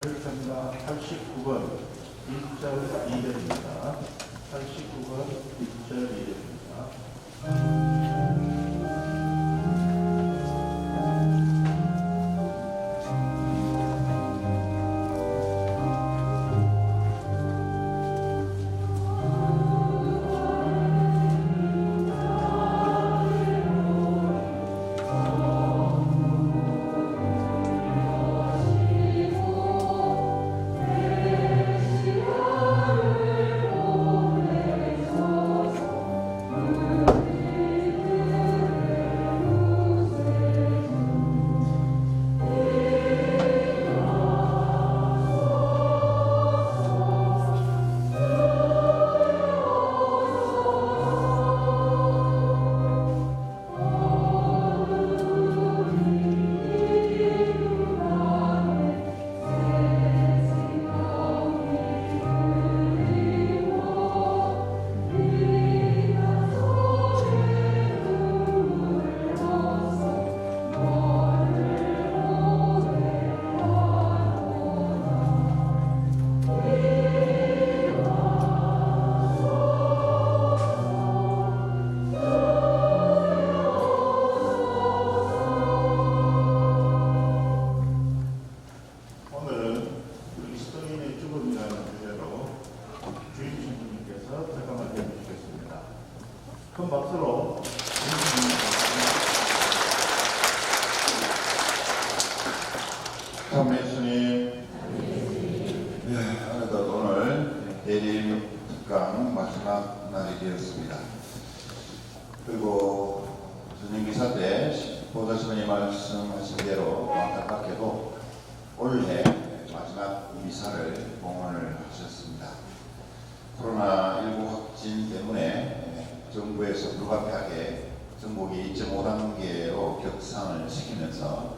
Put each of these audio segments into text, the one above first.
결정가 89번 1절 2절입니다. 89번 1절 2절입니다. 큰 박수로 참 예수님, 어느덧 오늘 대림 특강 마지막 날이 되었습니다. 그리고 전임기사 때 보좌스님이 말씀하신 대로 안타깝게도 올해 마지막 미사를 봉헌을 하셨습니다. 코로나19 확진 때문에 정부에서 불가피하게 전국이 2.5단계로 격상을 시키면서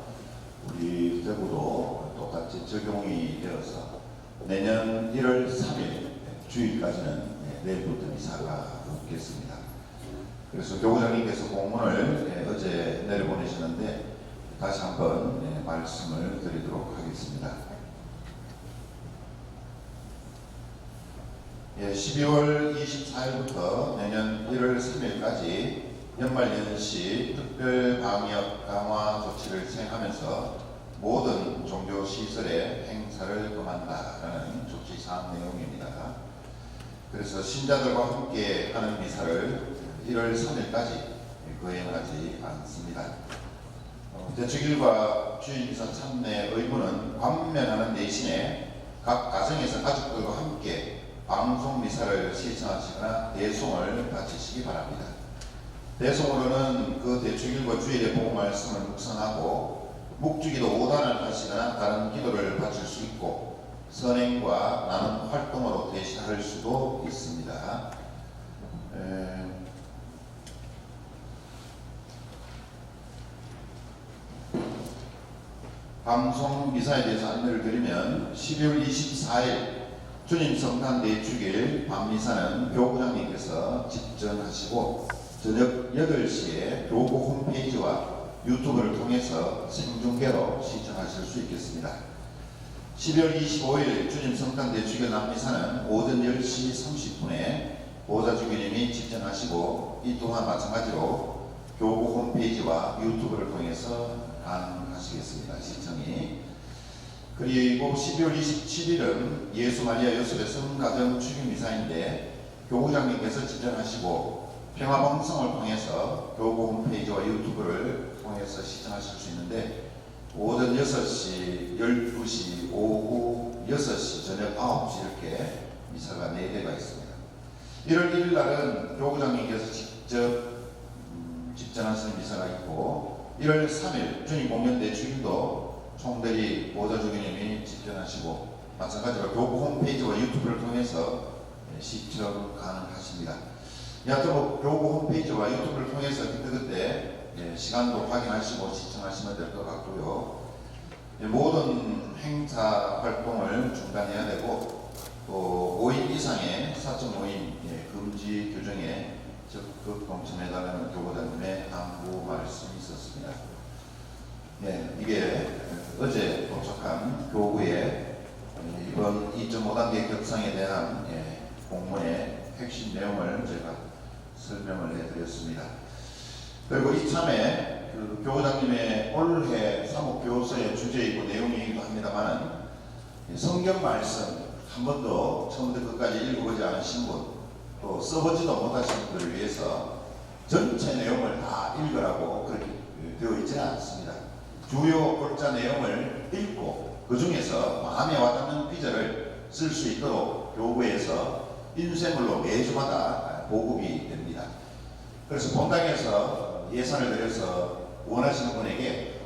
우리 대구도 똑같이 적용이 되어서 내년 1월 3일 주일까지는 내일부터 미사가 없겠습니다. 그래서 교구장님께서 공문을 어제 내려보내셨는데 다시 한번 말씀을 드리도록 하겠습니다. 12월 24일부터 내년 1월 3일까지 연말연시 특별방역 강화 조치를 시행하면서 모든 종교시설의 행사를 금한다라는 조치사항 내용입니다. 그래서 신자들과 함께 하는 미사를 1월 3일까지 거행하지 않습니다. 대축일과 주일미사 참내 의무는 관면하는 대신에 각 가정에서 가족들과 함께 방송 미사를 시청하시거나 대송을 바치시기 바랍니다. 대송으로는 그 대축일과 주일의 복음 말씀을 묵상하고 묵주기도 5단을 하시거나 다른 기도를 바칠 수 있고 선행과 나눔 활동으로 대신할 수도 있습니다. 방송 미사에 대해서 안내를 드리면 12월 24일 주님 성탄 대축일 밤미사는 교구장님께서 집전하시고 저녁 8시에 교구 홈페이지와 유튜브를 통해서 생중계로 시청하실 수 있겠습니다. 12월 25일 주님 성탄 대축일 남미사는 오전 10시 30분에 보좌주교님이 집전하시고 이 또한 마찬가지로 교구 홈페이지와 유튜브를 통해서 가능하시겠습니다. 시청이. 그리고 12월 27일은 예수 마리아 요셉의 성가정 축일 미사인데 교구장님께서 집전하시고 평화방송을 통해서 교구 홈페이지와 유튜브를 통해서 시청하실 수 있는데 오전 6시, 12시, 오후 6시, 저녁 9시 이렇게 미사가 4대가 있습니다. 1월 1일 날은 교구장님께서 직접 집전하시는 미사가 있고 1월 3일 주님 공연 대축일도 총대리 보좌주교님이 집전하시고 마찬가지로 교구 홈페이지와 유튜브를 통해서 시청 가능하십니다. 여하튼 교구 홈페이지와 유튜브를 통해서 그때 시간도 확인하시고 시청하시면 될 것 같고요. 모든 행사 활동을 중단해야 되고 또 5인 이상의 사적 모임 금지 규정에 적극 동참해달라는 교구장님의 당부 말씀이 있었습니다. 이게 어제 도착한 교구의 이번 2.5단계 격상에 대한 공문의 핵심 내용을 제가 설명을 해드렸습니다. 그리고 이참에 그 교장님의 올해 사목교서의 주제이고 내용이기도 합니다만 성경 말씀 한 번도 처음부터 끝까지 읽어보지 않으신 분, 또 써보지도 못하신 분들을 위해서 전체 내용을 다 읽으라고 그렇게 되어 있지는 않습니다. 주요 골자 내용을 읽고 그 중에서 마음에 와닿는 비전을 쓸 수 있도록 교구에서 인쇄물로 매주마다 보급이 됩니다. 그래서 본당에서 예산을 들여서 원하시는 분에게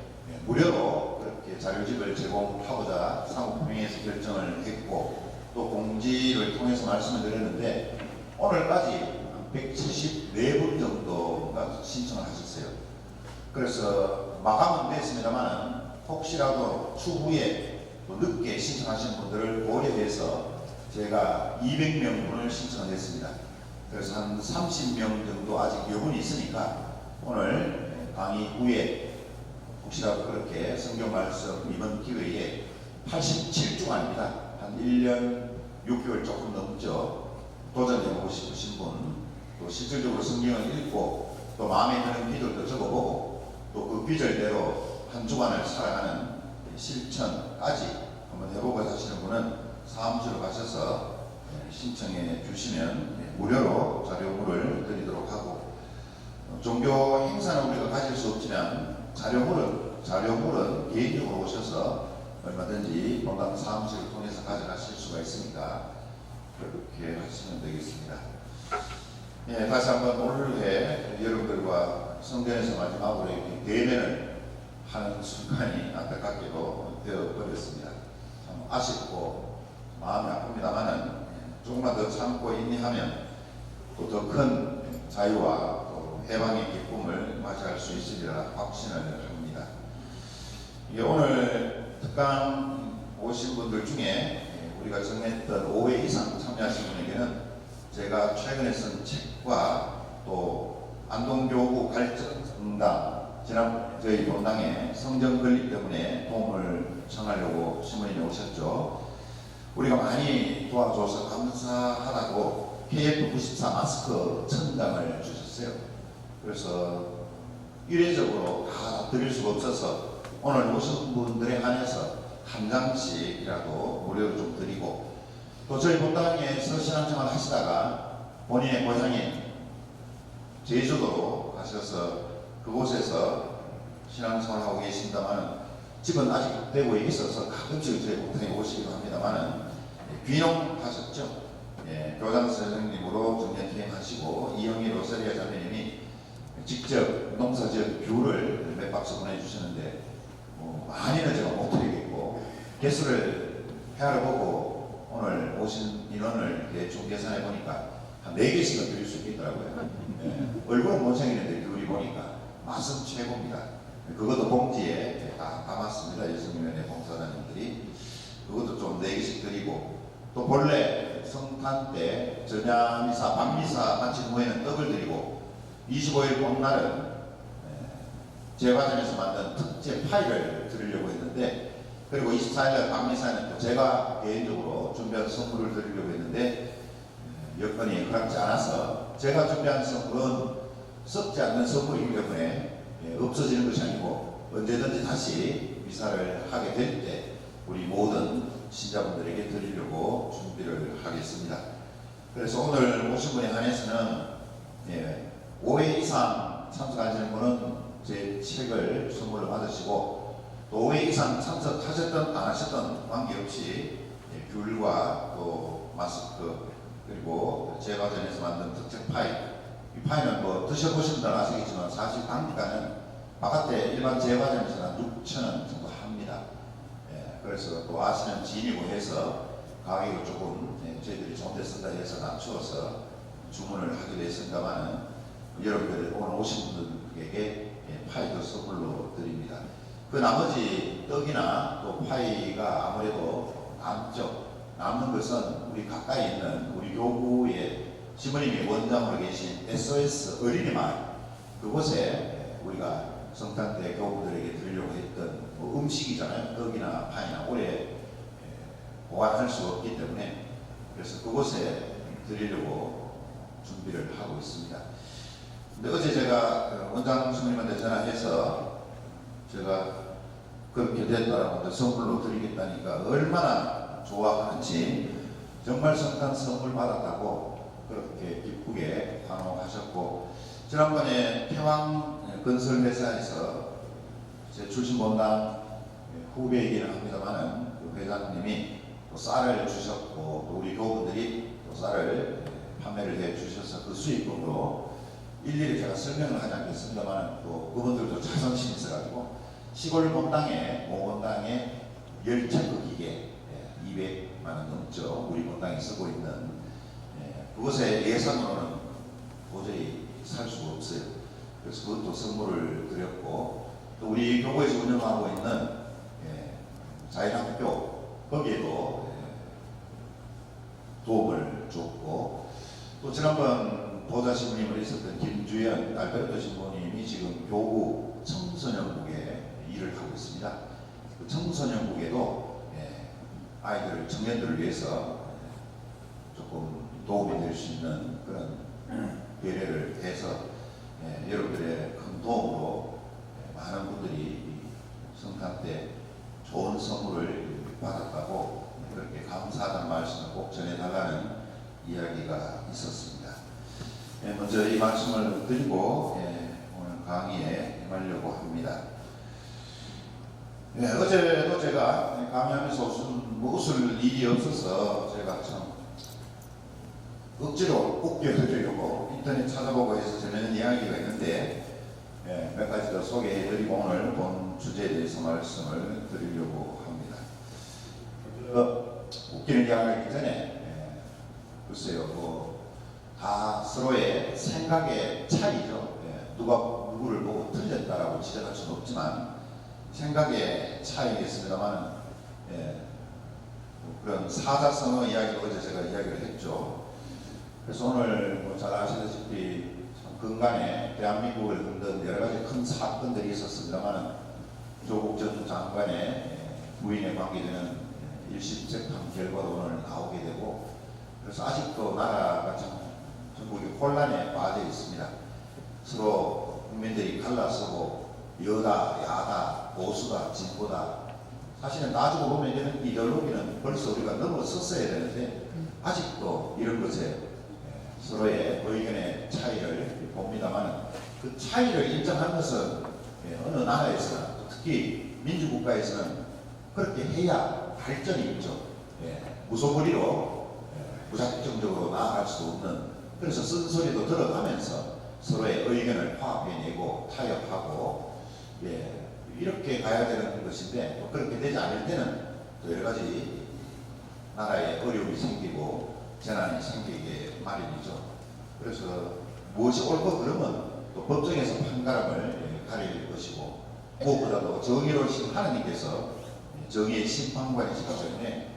무료로 그렇게 자료집을 제공하고자 사무총회에서 결정을 했고, 또 공지를 통해서 말씀을 드렸는데 오늘까지 174분 정도가 신청을 하셨어요. 그래서 마감은 됐습니다만 혹시라도 추후에 또 늦게 신청하신 분들을 고려해서 제가 200명분을 신청을 했습니다. 그래서 한 30명 정도 아직 여분이 있으니까 오늘 강의 후에 혹시라도 그렇게 성경 말씀 이번 기회에 87주간입니다. 한 1년 6개월 조금 넘죠. 도전해보고 싶으신 분, 또 실질적으로 성경을 읽고 또 마음에 드는 기도도 적어보고 또 그 비절대로 한 주간을 살아가는 실천까지 한번 해보고 하시는 분은 사무실로 가셔서 신청해 주시면 무료로 자료물을 드리도록 하고, 종교 행사는 우리가 가질 수 없지만 자료물은 개인적으로 오셔서 얼마든지 본당 사무실을 통해서 가져가실 수가 있으니까 그렇게 하시면 되겠습니다. 다시 한번 올해 여러분들과 성전에서 마지막으로 이렇게 대면을 하는 순간이 안타깝게도 되어버렸습니다. 참 아쉽고 마음이 아픕니다만은 조금만 더 참고 인내하면 또 더 큰 자유와 또 해방의 기쁨을 맞이할 수 있으리라 확신을 합니다. 오늘 특강 오신 분들 중에 우리가 정했던 5회 이상 참여하신 분에게는 제가 최근에 쓴 책과 또 안동교구 갈증당, 지난 저희 본당에 성전 건립 때문에 도움을 청하려고 신부님이 오셨죠. 우리가 많이 도와줘서 감사하다고 KF94 마스크 1000장을 주셨어요. 그래서 일회적으로 다 드릴 수가 없어서 오늘 오신 분들에 한해서 한 장씩이라도 무료로 좀 드리고, 또 저희 본당에서 신앙생활 하시다가 본인의 고향인 제주도로 가셔서 그곳에서 신앙생활하고 계신다면 집은 아직 대구에 있어서 가끔씩 저희 본당에 오시기도 합니다만 귀농하셨죠. 교장 선생님으로 정년퇴임 하시고 이영희 로사리아 자매님이 직접 농사지은 귤을 몇 박스 보내주시는데 많이는 제가 못 드리겠고 개수를 헤아려 보고 오늘 오신 인원을 대충 계산해 보니까 한 4개씩은 드릴 수 있겠더라고요. 얼굴은 못생기는데 귤이 보니까 맛은 최고입니다. 그것도 봉지에 다 담았습니다. 여성위원회 봉사자님들이. 그것도 좀 4개씩 드리고, 또 본래 성탄 때 전야미사, 밤미사 마친 후에는 떡을 드리고 25일 봄날은 제과점에서 만든 특제 파이를 드리려고 했는데, 그리고 24일날 밤미사는 또 제가 개인적으로 준비한 선물을 드리려고 했는데 여건이 허락지 않아서 제가 준비한 선물은 썩지 않는 선물이기 때문에 없어지는 것이 아니고 언제든지 다시 미사를 하게 될 때 우리 모든 신자분들에게 드리려고 준비를 하겠습니다. 그래서 오늘 오신 분에 한해서는 5회 이상 참석하시는 분은 제 책을 선물로 받으시고, 또 5회 이상 참석하셨던 안 하셨던 관계없이 귤과 또 마스크 그리고 제과점에서 만든 특색 파이, 이 파이는 뭐 드셔보신 분들은 아시겠지만 사실 단가는 바깥에 일반 제과점에서는 한 6,000원 정도 합니다. 그래서 또 아시는 지인이고 해서 가격을 조금 저희들이 좋은 데 쓴다 해서 낮추어서 주문을 하기로 했습니다만 여러분들 오늘 오신 분들에게 파이도 선물로 드립니다. 그 나머지 떡이나 또 파이가 아무래도 남는 것은 우리 가까이 있는 우리 교구의 시부님이 원장으로 계신 SOS 어린이 마을, 그곳에 우리가 성탄 때 교구들에게 드리려고 했던 음식이잖아요. 떡이나 파이나 올해 보관할 수가 없기 때문에 그래서 그곳에 드리려고 준비를 하고 있습니다. 근데 어제 제가 원장 스님한테 전화해서 제가 그렇게 됐다라고 선물로 드리겠다니까 얼마나 좋아하는지 정말 성탄 선물 받았다고 그렇게 기쁘게 환호하셨고, 지난번에 태왕건설회사에서 제 출신 본당 후배이기는 합니다만은 그 회장님이 또 쌀을 주셨고 또 우리 교우분들이 또 쌀을 판매를 해 주셔서 그 수익금으로 일일이 제가 설명을 하지 않겠습니다만 또 그분들도 자존심이 있어가지고 시골 본당에 모본당에 열차크 기계 200만 원 넘죠. 우리 본당에 쓰고 있는 그곳에 예산으로는 도저히 살 수가 없어요. 그래서 그것도 선물을 드렸고 또 우리 교구에서 운영하고 있는 자연학교 거기에도 도움을 줬고, 또 지난번 보좌 신부님으로 있었던 김주연 알베르토 신부님이 지금 교구 청소년국에 일을 하고 있습니다. 그 청소년국에도 아이들을 청년들을 위해서 조금 도움이 될 수 있는 그런 배려를 해서 여러분들의 큰 도움으로 많은 분들이 성탄 때 좋은 선물을 받았다고 그렇게 감사하다는 말씀을 꼭 전해달라는 이야기가 있었습니다. 먼저 이 말씀을 드리고 오늘 강의에 임하려고 합니다. 어제도 제가 강의하면서 웃을 일이 없어서 제가 참 억지로 웃겨드리려고 인터넷 찾아보고 해서 전하는 이야기가 있는데 몇 가지 더 소개해드리고 오늘 본 주제에 대해서 말씀을 드리려고 합니다. 웃기는 이야기가 있기 전에 글쎄요, 다 서로의 생각의 차이죠. 누가 누구를 보고 틀렸다라고 지적할 수는 없지만 생각의 차이겠습니다만 그런 사자성어 이야기를 어제 제가 이야기를 했죠. 그래서 오늘 잘 아시다시피 근간에 대한민국을 흔든 여러 가지 큰 사건들이 있었습니다만 조국 전 장관의 부인에 관계되는 1심 재판 결과도 오늘 나오게 되고, 그래서 아직도 나라가 참 전국이 혼란에 빠져 있습니다. 서로 국민들이 갈라서고 여다, 야다, 보수다, 진보다, 사실은 나중에 보면 이런 이데올로기는 벌써 우리가 넘어섰어야 되는데 아직도 이런 것에 서로의 의견의 차이를 봅니다만 그 차이를 인정하는 것은 어느 나라에서나 특히 민주국가에서는 그렇게 해야 발전이 있죠. 무소불위로 무작정적으로 나아갈 수 없는, 그래서 쓴소리도 들어가면서 서로의 의견을 화합해내고 타협하고 이렇게 가야 되는 것인데, 또 그렇게 되지 않을 때는 또 여러 가지 나라에 어려움이 생기고 재난이 생기게 마련이죠. 그래서 무엇이 옳고 그러면 또 법정에서 판가름을 가릴 것이고, 무엇보다도 정의로우신 하나님께서 정의의 심판관이시기 때문에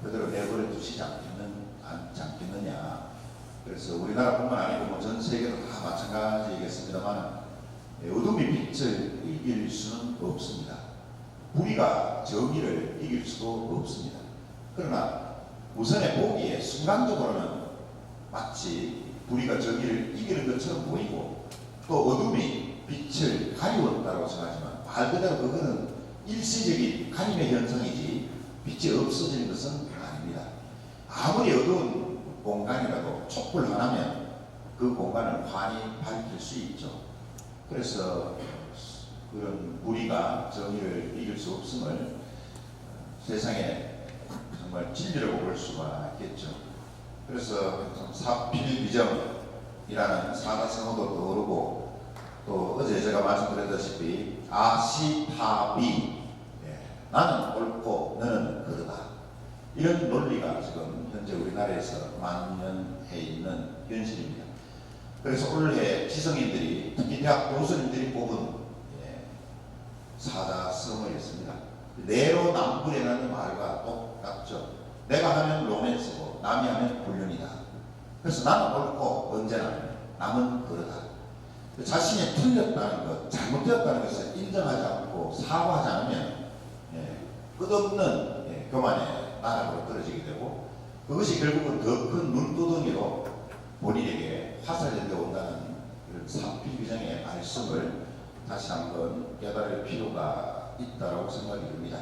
그대로 내버려 두시지 않겠느냐. 그래서 우리나라뿐만 아니고 전 세계도 다 마찬가지이겠습니다만 어둠이 빛을 이길 수는 없습니다. 불의가 정의를 이길 수도 없습니다. 그러나 우선의 보기에 순간적으로는 마치 불의가 정의를 이기는 것처럼 보이고 또 어둠이 빛을 가리웠다고 생각하지만 말 그대로 그거는 일시적인 가림의 현상이지 빛이 없어지는 것은 아닙니다. 아무리 어두운 공간이라도 촛불 하나면 그 공간을 환히 밝힐 수 있죠. 그래서 그런 불의가 정의를 이길 수 없음을 세상에 정말 진리라고 볼 수가 있겠죠. 그래서 사필비정이라는 사자성어도 떠오르고, 또 어제 제가 말씀드렸다시피 아시타비, 나는 옳고 너는 그러다, 이런 논리가 지금 현재 우리나라에서 만연해 있는 현실입니다. 그래서 올해 지성인들이, 특히 대학 교수님들이 뽑은 사자성어였습니다. 내로남불이라는 말과 똑같죠. 내가 하면 로맨스고 남이 하면 불륜이다. 그래서 나는 옳고 언제나 남은 그러다. 자신이 틀렸다는 것, 잘못되었다는 것을 인정하지 않고 사과하지 않으면 끝없는 교만에 나락으로 떨어지게 되고 그것이 결국은 더 큰 눈두덩이로 본인에게 화살이 되어온다는 이런 삼필규정의 말씀을 다시 한번 깨달을 필요가 있다고 생각이 듭니다.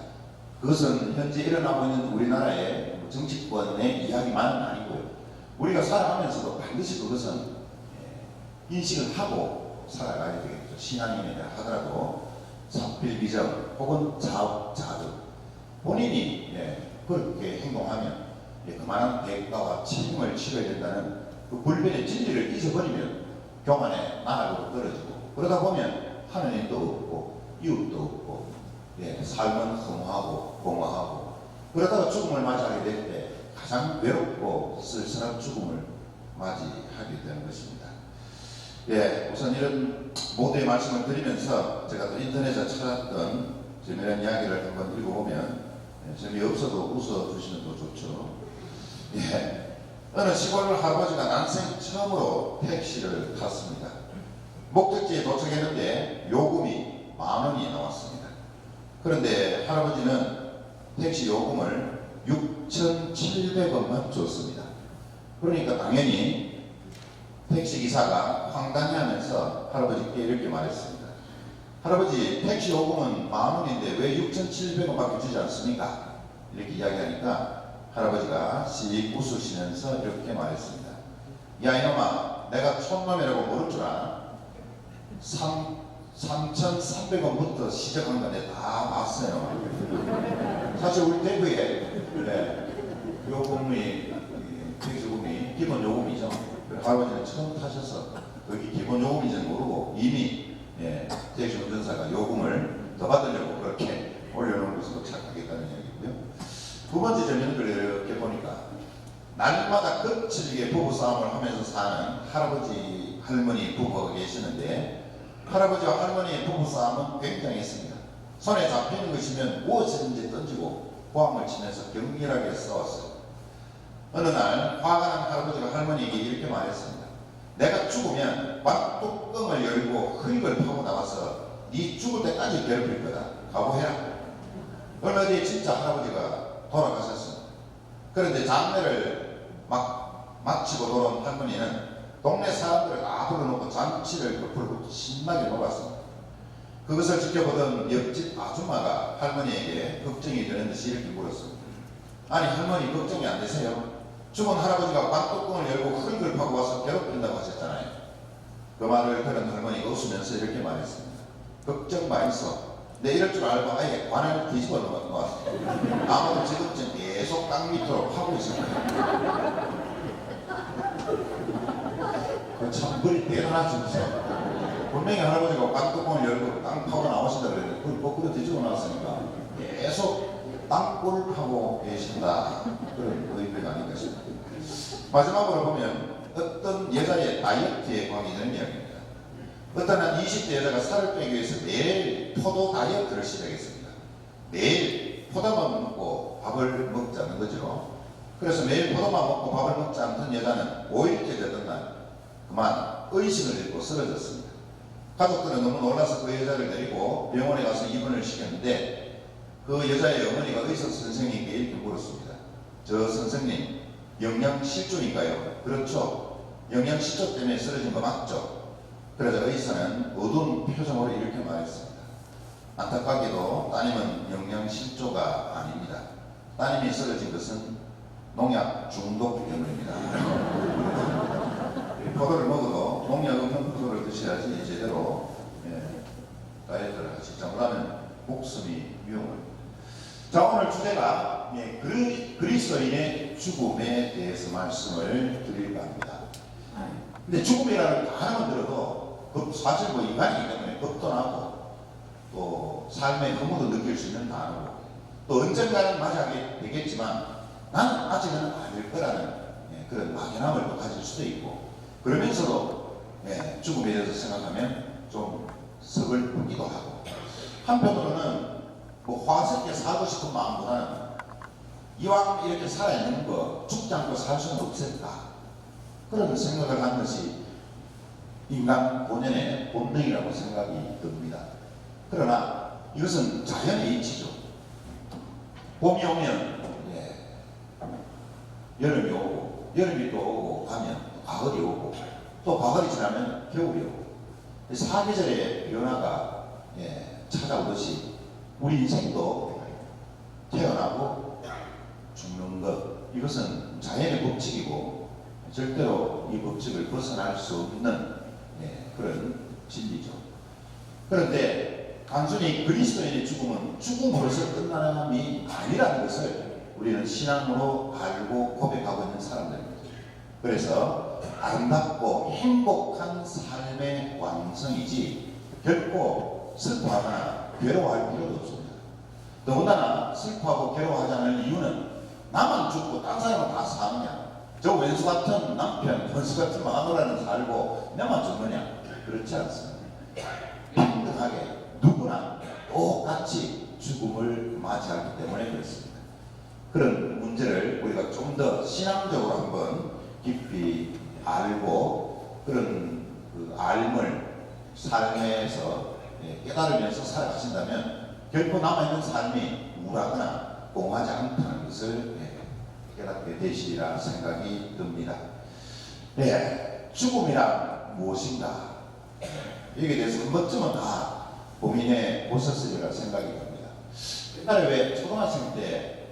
그것은 현재 일어나고 있는 우리나라의 정치권의 이야기만은 아니고요. 우리가 살아가면서도 반드시 그것은 인식을 하고 살아가야 되겠죠. 신앙인이라 하더라도 삼필규정 혹은 자득 본인이 그렇게 행동하면 그만한 대가와 책임을 치러야 된다는 그 불변의 진리를 잊어버리면 교만의 나락으로 떨어지고 그러다 보면 하나님도 없고 이웃도 없고 삶은 허무하고 공허하고 그러다가 죽음을 맞이하게 될 때 가장 외롭고 쓸쓸한 죽음을 맞이하게 되는 것입니다. 우선 이런 모두의 말씀을 드리면서 제가 또 인터넷에 찾았던 재미난 이야기를 한번 읽어보면 재미없어도 웃어주시면 더 좋죠. 어느 시골 할아버지가 난생 처음으로 택시를 탔습니다. 목적지에 도착했는데 요금이 10,000원이 나왔습니다. 그런데 할아버지는 택시 요금을 6,700원만 줬습니다. 그러니까 당연히 택시기사가 황당해하면서 할아버지께 이렇게 말했습니다. 할아버지, 택시 요금은 10,000원인데 왜 6,700원밖에 주지 않습니까? 이렇게 이야기하니까 할아버지가 씩 웃으시면서 이렇게 말했습니다. 야 이놈아, 내가 촌놈이라고 모를 줄 아나? 3,300원부터 시작한 건데 다 봤어요. 사실 우리 대구에 요금이 택시요금이 기본 요금이죠. 할아버지는 처음 타셔서 여기 기본 요금인지는 모르고 이미 택시 운전사가 요금을 더 받으려고 그렇게 올려놓은 것으로 착각했다는 얘기고요. 두 번째 점을 이렇게 보니까 날마다 거칠게 부부싸움을 하면서 사는 할아버지 할머니 부부가 계시는데 할아버지와 할머니의 부부싸움은 굉장했습니다. 손에 잡히는 것이면 무엇이든지 던지고 고함을 치면서 격렬하게 싸웠어요. 어느 날 화가 난 할아버지가 할머니에게 이렇게 말했습니다. 내가 죽으면 뚜껑을 열고 흙을 파고 나와서 네 죽을 때까지 괴롭힐 거다. 각오해라. 얼마 뒤에 진짜 할아버지가 돌아가셨습니다. 그런데 장례를 마치고 돌아온 할머니는 동네 사람들을 다 불러놓고 잔치를 베풀고 신나게 놀았습니다. 그것을 지켜보던 옆집 아줌마가 할머니에게 걱정이 되는 듯이 이렇게 물었습니다. 아니 할머니 걱정이 안 되세요? 죽은 할아버지가 관뚜껑을 열고 흙을 파고 와서 괴롭힌다고 하셨잖아요. 그 말을 들은 할머니가 웃으면서 이렇게 말했습니다. 걱정 마이소. 내 이럴 줄 알고 아예 관을 뒤집어 놓은 것 같아요. 아무도 지금쯤 계속 땅 밑으로 파고 있을 거예요. 참 머리 대단하죠. 분명히 할아버지가 관뚜껑을 열고 땅 파고 나오신다 그랬는데 그걸 거꾸로 뒤집어 놨으니까 계속 땅굴을 파고 계신다. 그런 의미가 아닌가 싶습니다. 마지막으로 보면 어떤 여자의 다이어트에 관계되는 이야기입니다. 어떤 한 20대 여자가 살을 빼기 위해서 매일 포도 다이어트를 시작했습니다. 매일 포도만 먹고 밥을 먹지 않는 거죠. 그래서 매일 포도만 먹고 밥을 먹지 않던 여자는 5일째 되던 날 그만 의식을 잃고 쓰러졌습니다. 가족들은 너무 놀라서 그 여자를 데리고 병원에 가서 입원을 시켰는데 그 여자의 어머니가 의사 선생님께 이렇게 물었습니다. 저 선생님 영양실조인가요? 그렇죠. 영양실조 때문에 쓰러진 거 맞죠? 그러자 의사는 어두운 표정으로 이렇게 말했습니다. 안타깝게도 따님은 영양실조가 아닙니다. 따님이 쓰러진 것은 농약 중독 때문입니다. 포도를 먹어도 농약 없는 포도를 드셔야지 제대로 다이어트를 하시지 못하면 목숨이 위험합니다. 자, 오늘 주제가 그리스도인의 죽음에 대해서 말씀을 드릴까 합니다. 근데 죽음이라는 단어만 들어도 사실 인간이기 때문에 겁도 나고 또 삶의 허무도 느낄 수 있는 단어고 또 언젠가는 맞이하게 되겠지만 나는 아직은 아닐 거라는 그런 막연함을 또 가질 수도 있고 그러면서도 죽음에 대해서 생각하면 좀 서글프기도 하고 한편으로는 화석에 살고 싶은 마음보다는 이왕 이렇게 살아있는 거 죽지 않고 살 수는 없을까 그런 생각을 하는 것이 인간 본연의 본능이라고 생각이 듭니다. 그러나 이것은 자연의 이치죠. 봄이 오면 여름이 오고, 여름이 또 오고 가면 가을이 오고, 또 가을이 지나면 겨울이 오고, 사계절의 변화가 찾아오듯이 우리 인생도 태어나고 죽는 것, 이것은 자연의 법칙이고 절대로 이 법칙을 벗어날 수 없는 그런 진리죠. 그런데 단순히 그리스도인의 죽음은 죽음으로서 끝나남이 아니라는 것을 우리는 신앙으로 알고 고백하고 있는 사람들입니다. 그래서 아름답고 행복한 삶의 완성이지 결코 슬퍼하거나 괴로워할 필요도 없습니다. 더군다나 슬퍼하고 괴로워하지 않을 이유는 나만 죽고 딴 사람은 다 사느냐, 저 왼수 같은 남편, 원수 같은 마누라는 살고 나만 죽느냐, 그렇지 않습니다. 평등하게 누구나 똑같이 죽음을 맞이하기 때문에 그렇습니다. 그런 문제를 우리가 좀 더 신앙적으로 한번 깊이 알고 그런 그 알을 삶에서 깨달으면서 살아가신다면 결코 남아있는 삶이 우울하거나 공허하지 않다는 것을 깨닫게 되시리라 생각이 듭니다. 죽음이란 무엇인가? 여기에 대해서 한 번쯤은 다 고민해 보셨으리라 생각이 듭니다. 옛날에 왜 초등학생 때,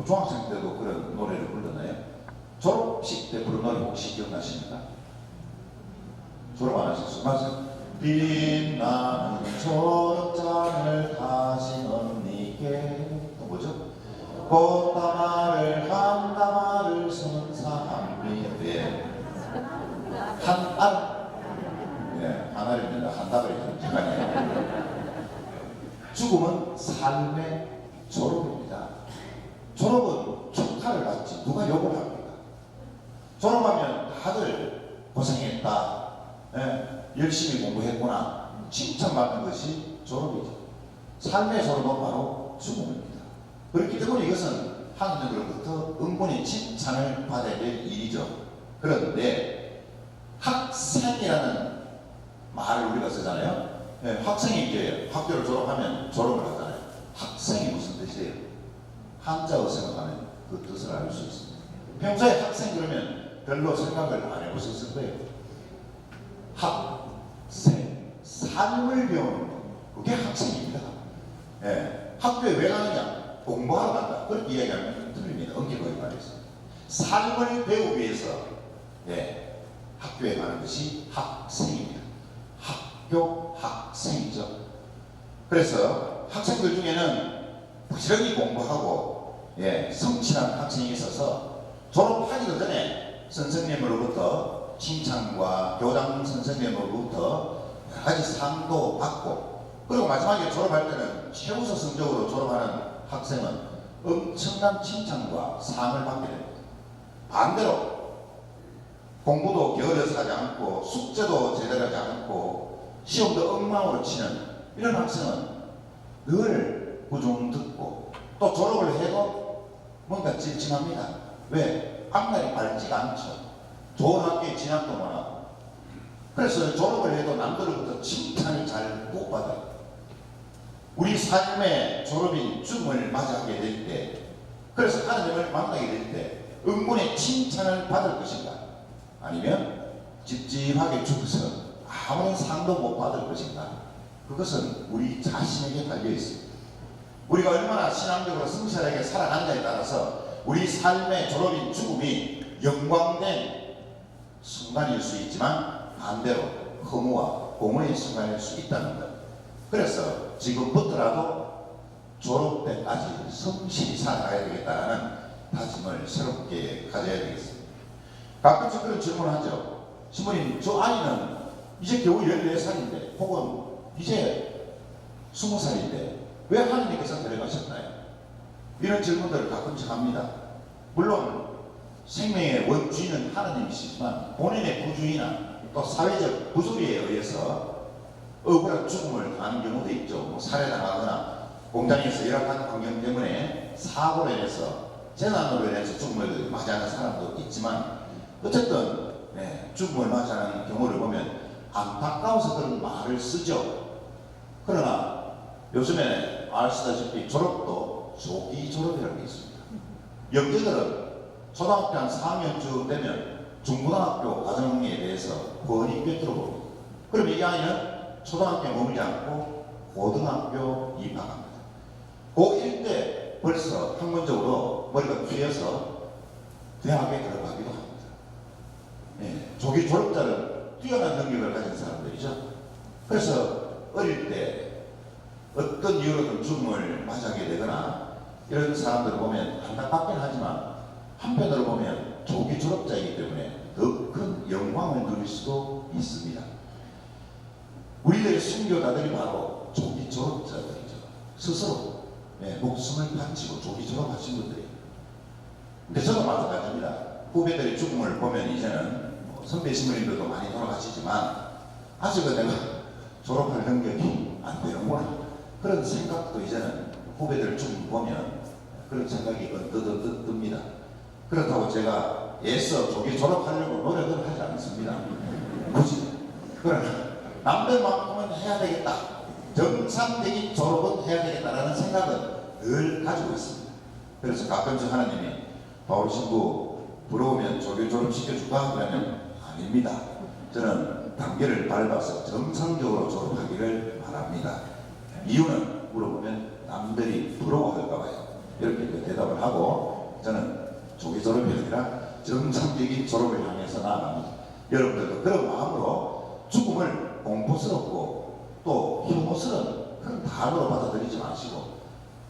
중학생 때도 그런 노래를 불렀나요? 졸업식 때 부른 노래 혹시 기억나십니까? 졸업 안 하셨어요? 맞아요. 빛나는 졸업장을 다신 언니께, 또 뭐죠? 꽃다마를 한 다마를 선사합니다. 한 알, 한 알입니다. 한 다발이죠. 죽음은 삶의 졸업입니다. 졸업은 축하를 받지 누가 욕을 합니까? 졸업하면 다들 고생했다, 열심히 공부했구나 칭찬받는 것이 졸업이죠. 삶의 졸업은 바로 죽음입니다. 그렇기 때문에 이것은 하느님으로부터 은근히 칭찬을 받아야 될 일이죠. 그런데 학생이라는 말을 우리가 쓰잖아요. 학생이 이제 학교를 졸업하면 졸업을 하잖아요. 학생이 무슨 뜻이에요? 한자어 생각하면 그 뜻을 알 수 있습니다. 평소에 학생 그러면 별로 생각을 안 해보셨을 거예요. 학생, 삶을 배우는 것, 그게 학생입니다. 학교에 왜 가느냐? 공부하러 간다. 그렇게 이야기하면 틀립니다. 엄격하게 말해서 삶을 배우기 위해서 학교에 가는 것이 학생입니다. 학교 학생이죠. 그래서 학생들 중에는 부지런히 공부하고 성실한 학생이 있어서 졸업하기도 전에 선생님으로부터 칭찬과 교장 선생님으로부터 여러 가지 상도 받고, 그리고 마지막에 졸업할 때는 최우수 성적으로 졸업하는 학생은 엄청난 칭찬과 상을 받게 됩니다. 반대로 공부도 게을러서 하지 않고 숙제도 제대로 하지 않고 시험도 엉망으로 치는 이런 학생은 늘 부종 듣고, 또 졸업을 해도 뭔가 찜찜합니다. 왜? 앞날이 밝지가 않죠. 좋은 학교에 진학도 못하고. 그래서 졸업을 해도 남들로부터 칭찬을 잘 못 받아요. 우리 삶의 졸업인 죽음을 맞이하게 될 때, 그래서 하나님을 만나게 될 때 은근히 칭찬을 받을 것인가, 아니면 찝찝하게 죽어서 아무런 상도 못 받을 것인가, 그것은 우리 자신에게 달려 있습니다. 우리가 얼마나 신앙적으로 성실하게 살아가느냐에 따라서 우리 삶의 졸업인 죽음이 영광된 순간일 수 있지만 반대로 허무와 공허의 순간일 수 있다는 것. 그래서 지금부터라도 졸업 때까지 성실히 살아가야 되겠다는 다짐을 새롭게 가져야 되겠습니다. 가끔씩 그런 질문을 하죠. 신부님, 저 아이는 이제 겨우 14살인데 혹은 이제 20살인데 왜 하나님께서 데려가셨나요? 이런 질문들을 가끔씩 합니다. 물론 생명의 원주인은 하나님이시지만 본인의 부주의나 또 사회적 부조리에 의해서 억울한 죽음을 당하는 경우도 있죠. 뭐 살해당하거나 공장에서 열악한 환경 때문에 사고로 인해서 재난으로 인해서 죽음을 맞이하는 사람도 있지만, 어쨌든 죽음을 맞이하는 경우를 보면 안타까워서 그런 말을 쓰죠. 그러나 요즘에 아시다시피 졸업도 조기 졸업이라는 게 있습니다. 영재들은 초등학교 한 4학년쯤 되면 중고등학교 과정에 대해서 훤히 꿰뚫어 봅니다. 그럼 이 아이는 초등학교에 머물지 않고 고등학교 입학합니다. 고1 때 벌써 학문적으로 머리가 휘어서 대학에 들어가기도 합니다. 조기 졸업자는 뛰어난 능력을 가진 사람들이죠. 그래서 어릴 때 어떤 이유로든 죽음을 맞이하게 되거나 이런 사람들을 보면 안타깝긴 하지만 한편으로 보면 조기 졸업자이기 때문에 더 큰 영광을 누릴 수도 있습니다. 우리들의 순교자들이 바로 조기 졸업자들이죠. 스스로 목숨을 바치고 조기 졸업하신 분들이에요. 근데 저도 마찬가지입니다. 후배들의 죽음을 보면 이제는 선배 신부님들도 많이 돌아가시지만 아직은 내가 졸업할 능력이 안 되는구나 그런 생각도 이제는 후배들 죽음 보면 그런 생각이 언뜻 듭니다. 그렇다고 제가 애써 조기 졸업하려고 노력을 하지 않습니다. 굳이. 그러나 남들만큼은 해야 되겠다. 정상적인 졸업은 해야 되겠다라는 생각은 늘 가지고 있습니다. 그래서 가끔씩 하나님이 바울 신부 부러우면 조기 졸업시켜줄까? 그러면 아닙니다. 저는 단계를 밟아서 정상적으로 졸업하기를 바랍니다. 이유는 물어보면 남들이 부러워할까봐요. 이렇게 대답을 하고 저는 조기 졸업이 아니라 정상적인 졸업을 향해서 나아갑니다. 여러분들도 그런 마음으로 죽음을 공포스럽고 또 혐오스러운 그런 단어로 받아들이지 마시고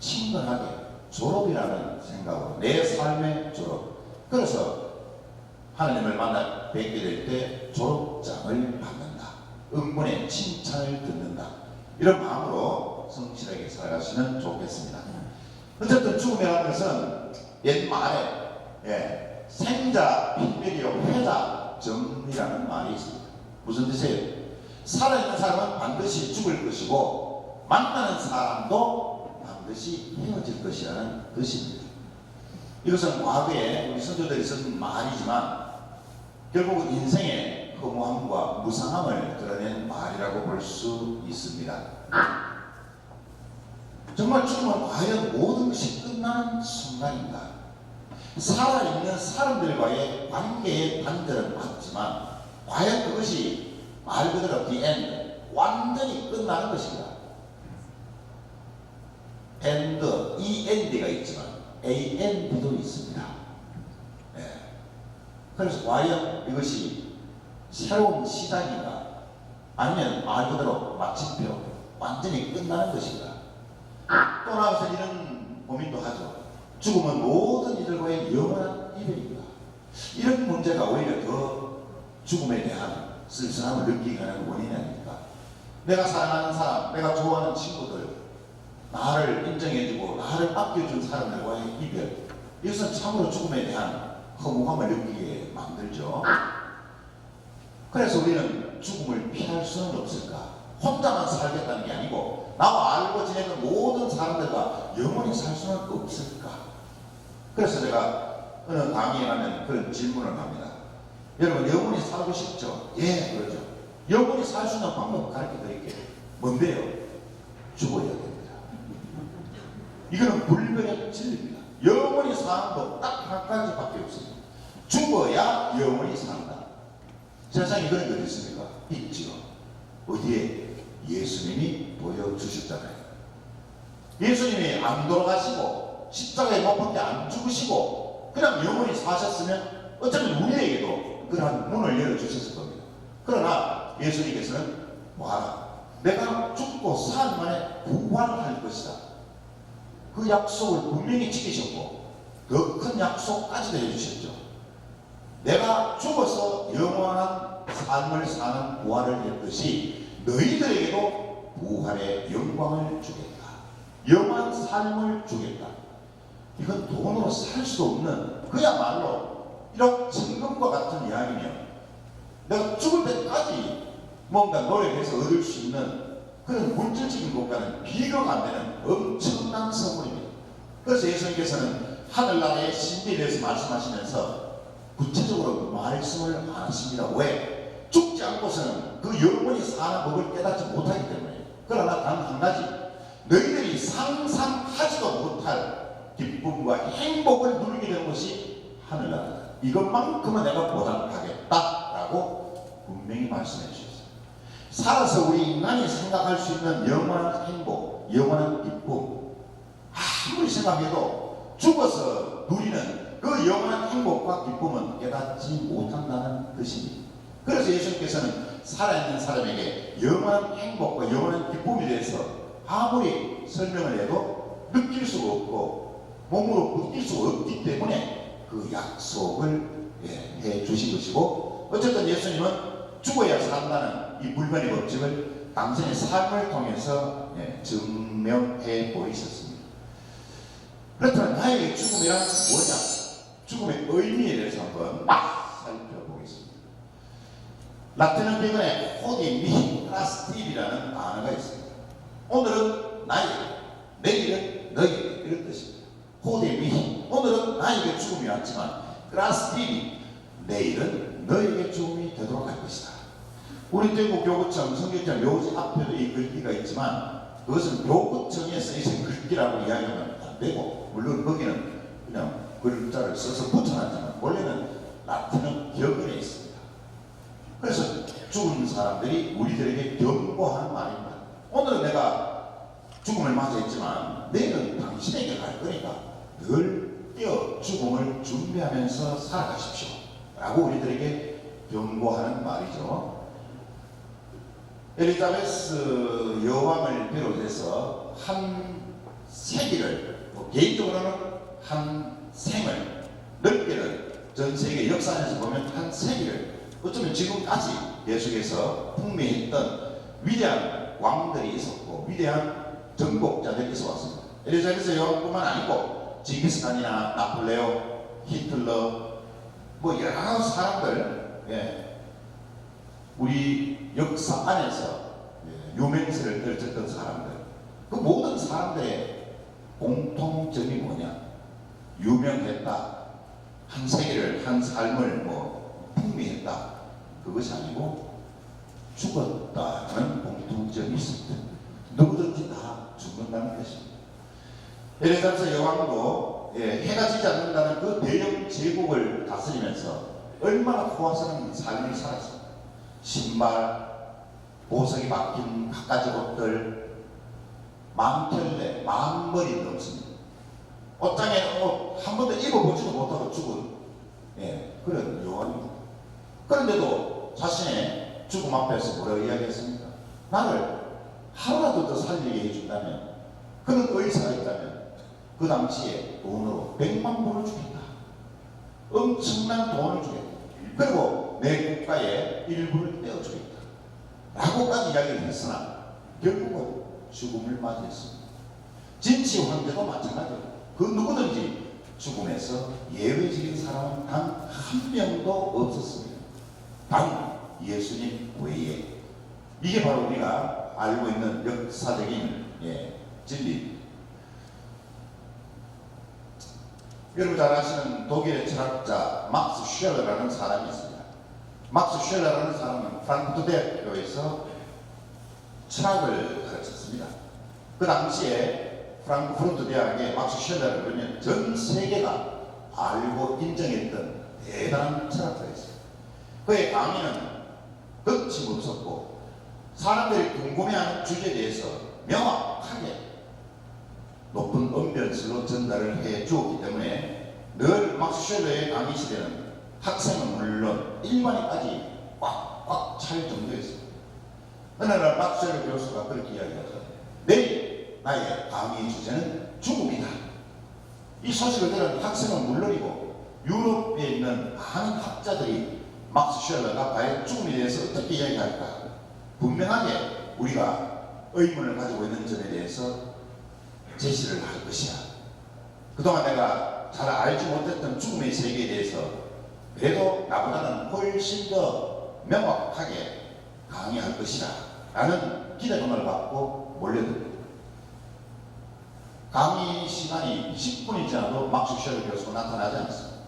친근하게 졸업이라는 생각으로 내 삶의 졸업. 그래서 하나님을 만나 뵙게 될 때 졸업장을 받는다. 응분의 칭찬을 듣는다. 이런 마음으로 성실하게 살아가시면 좋겠습니다. 어쨌든 죽음이라는 것은 옛말에 생자 pit별이요 회자 정이라는 말이 있습니다. 무슨 뜻이에요? 살아있는 사람은 반드시 죽을 것이고 만나는 사람도 반드시 헤어질 것이라는 뜻입니다. 이것은 과거에 우리 선조들이 쓴 말이지만 결국은 인생의 허무함과 무상함을 드러낸 말이라고 볼 수 있습니다. 정말 죽음은 과연 모든 것이 끝나는 순간인가? 살아있는 사람들과의 관계의 단절은 맞지만 과연 그것이 말 그대로 the end, 완전히 끝나는 것인가? end, end가 있지만 and도 있습니다. 그래서 과연 이것이 새로운 시작인가? 아니면 말 그대로 마침표, 완전히 끝나는 것인가? 또 나가서 이런 고민도 하죠. 죽음은 모든 이들과의 영원한 이별입니다. 이런 문제가 오히려 더 죽음에 대한 쓸쓸함을 느끼게 하는 원인이 아닙니까? 내가 사랑하는 사람, 내가 좋아하는 친구들, 나를 인정해주고 나를 아껴준 사람들과의 이별, 이것은 참으로 죽음에 대한 허무감을 느끼게 만들죠. 그래서 우리는 죽음을 피할 수는 없을까? 혼자만 살겠다는 게 아니고 나와 알고 지내는 모든 사람들과 영원히 살 수는 없을까? 그래서 제가 어느 강의에 가면 그런 질문을 합니다. 여러분 영원히 살고 싶죠? 예, 그렇죠. 영원히 살 수 있는 방법 가르쳐 드릴게요. 뭔데요? 죽어야 됩니다. 이거는 불변의 진리입니다. 영원히 사는 법 딱 한 가지밖에 없습니다. 죽어야 영원히 산다. 세상에 그런 게 어디 있습니까? 있지요. 어디에? 예수님이 보여주셨잖아요. 예수님이 안 돌아가시고 십자가에 못 박혀 안 죽으시고 그냥 영원히 사셨으면 어쩌면 우리에게도 그러한 문을 열어주셨을 겁니다. 그러나 예수님께서는 와라, 내가 죽고 산 만에 부활할 것이다. 그 약속을 분명히 지키셨고 더 큰 약속까지도 해주셨죠. 내가 죽어서 영원한 삶을 사는 부활을 했듯이 너희들에게도 부활의 영광을 주겠다. 영원한 삶을 주겠다. 이건 돈으로 살 수 없는 그야말로 이런 천금과 같은 이야기며 내가 죽을 때까지 뭔가 노력해서 얻을 수 있는 그런 물질적인 것과는 비교가 안 되는 엄청난 선물입니다. 그래서 예수님께서는 하늘나라의 신비에 대해서 말씀하시면서 구체적으로 말씀을 안 하십니다. 왜? 죽지 않고서는 그 영원히 사는 법을 깨닫지 못하기 때문에. 그러나 단 한 가지, 너희들이 상상하지도 못할 기쁨과 행복을 누리게 되는 것이 하늘나라다. 이것만큼은 내가 보장하겠다라고 분명히 말씀해 주셨어요. 살아서 우리 인간이 생각할 수 있는 영원한 행복, 영원한 기쁨, 아무리 생각해도 죽어서 누리는 그 영원한 행복과 기쁨은 깨닫지 못한다는 뜻입니다. 그래서 예수님께서는 살아있는 사람에게 영원한 행복과 영원한 기쁨에 대해서 아무리 설명을 해도 느낄 수가 없고 몸으로 느낄 수가 없기 때문에 그 약속을 해 주신 것이고, 어쨌든 예수님은 죽어야 산다는 이 불변의 법칙을 당신의 삶을 통해서 증명해 보이셨습니다. 그렇다면 나에게 죽음이란 뭐냐? 죽음의 의미에 대해서 한번 살펴보겠습니다. 라틴어 배경에 호디 미 크라스티비라는 단어가 있습니다. 오늘은 나에게, 내일은 너에게, 이런 뜻입니다. 호디 미, 오늘은 나에게 죽음이 왔지만 크라스티비, 내일은 너에게 죽음이 되도록 할 것이다. 우리 대구 교구청 성경장 묘지 앞에도 이 글귀가 있지만 그것은 교구청에 쓰이는 글귀라고 이야기하면 안 되고, 물론 거기는 그냥 글자를 써서 붙여놨지만 원래는 라틴어 격언에 있습니다. 그래서 죽은 사람들이 우리들에게 경고하는 말입니다. 오늘은 내가 죽음을 맞이했지만 내일은 당신에게 갈 거니까 늘 뛰어 죽음을 준비하면서 살아가십시오 라고 우리들에게 경고하는 말이죠. 엘리자베스 여왕을 비롯해서 한 세기를, 개인적으로는 한 생을, 넓게는 전 세계 역사에서 보면 한 세기를, 어쩌면 지금까지 계속해서 풍미했던 위대한 왕들이 있었고 위대한 정복자들이 있어 왔습니다. 엘리자베스 여왕뿐만 아니고 징기스칸이나 나폴레옹, 히틀러, 뭐 여러 사람들, 우리 역사 안에서 유명세를 떨쳤던 사람들, 그 모든 사람들의 공통점이 뭐냐? 유명했다, 한 세계를, 한 삶을 풍미했다, 그것이 아니고 죽었다는 공통점이 있습니다. 누구든지 다 죽는다는 것입니다. 엘리자베스 여왕도 해가 지지 않는다는 그 대영 제국을 다스리면서 얼마나 호화스러운 삶을 살았습니다. 신발, 보석이 박힌 갖가지 옷들, 만켤레, 만벌이 넘습니다. 옷장에 한 번도 입어보지도 못하고 죽은 그런 여왕입니다. 그런데도 자신의 죽음 앞에서 뭐라고 이야기했습니까? 나를 하루라도 더 살리게 해준다면, 그런 의사가 있다면 그 당시에 돈으로 100만 불을 주겠다. 엄청난 돈을 주겠다. 그리고 내 국가의 일부를 떼어주겠다 라고까지 이야기를 했으나 결국은 죽음을 맞이했습니다. 진치 황제도 마찬가지로 그 누구든지 죽음에서 예외적인 사람은 단 한 명도 없었습니다. 단 예수님 외에. 이게 바로 우리가 알고 있는 역사적인 진리입니다. 여러분 잘 아시는 독일의 철학자 막스 쉘러라는 사람이 있습니다. 막스 쉘러라는 사람은 프랑크푸르트 대학교에서 철학을 가르쳤습니다. 그 당시에 프랑크푸르트 대학에 막스 쉘러를 그러면 전 세계가 알고 인정했던 대단한 철학자였어요. 그의 강의는 거침없었고 사람들이 궁금해하는 주제에 대해서 명확하게 높은 언변술로 전달을 해 주었기 때문에 늘 막스 쉘러의 강의 시대는 학생은 물론 일반인까지 꽉꽉 찰 정도였습니다. 어느 날 막스 쉘러 교수가 그렇게 이야기하죠. 내일 나의 강의 주제는 죽음이다. 이 소식을 들은 학생은 물론이고 유럽에 있는 많은 학자들이 막스 쉘러가 과연 죽음에 대해서 어떻게 이야기할까 분명하게 우리가 의문을 가지고 있는 점에 대해서 제시를 할 것이야. 그동안 내가 잘 알지 못했던 죽음의 세계에 대해서 그래도 나보다는 훨씬 더 명확하게 강의할 것이다 라는 기대감을 갖고 몰려듭니다. 강의 시간이 10분이 지나도 막스 쉘러 교수가 나타나지 않습니다.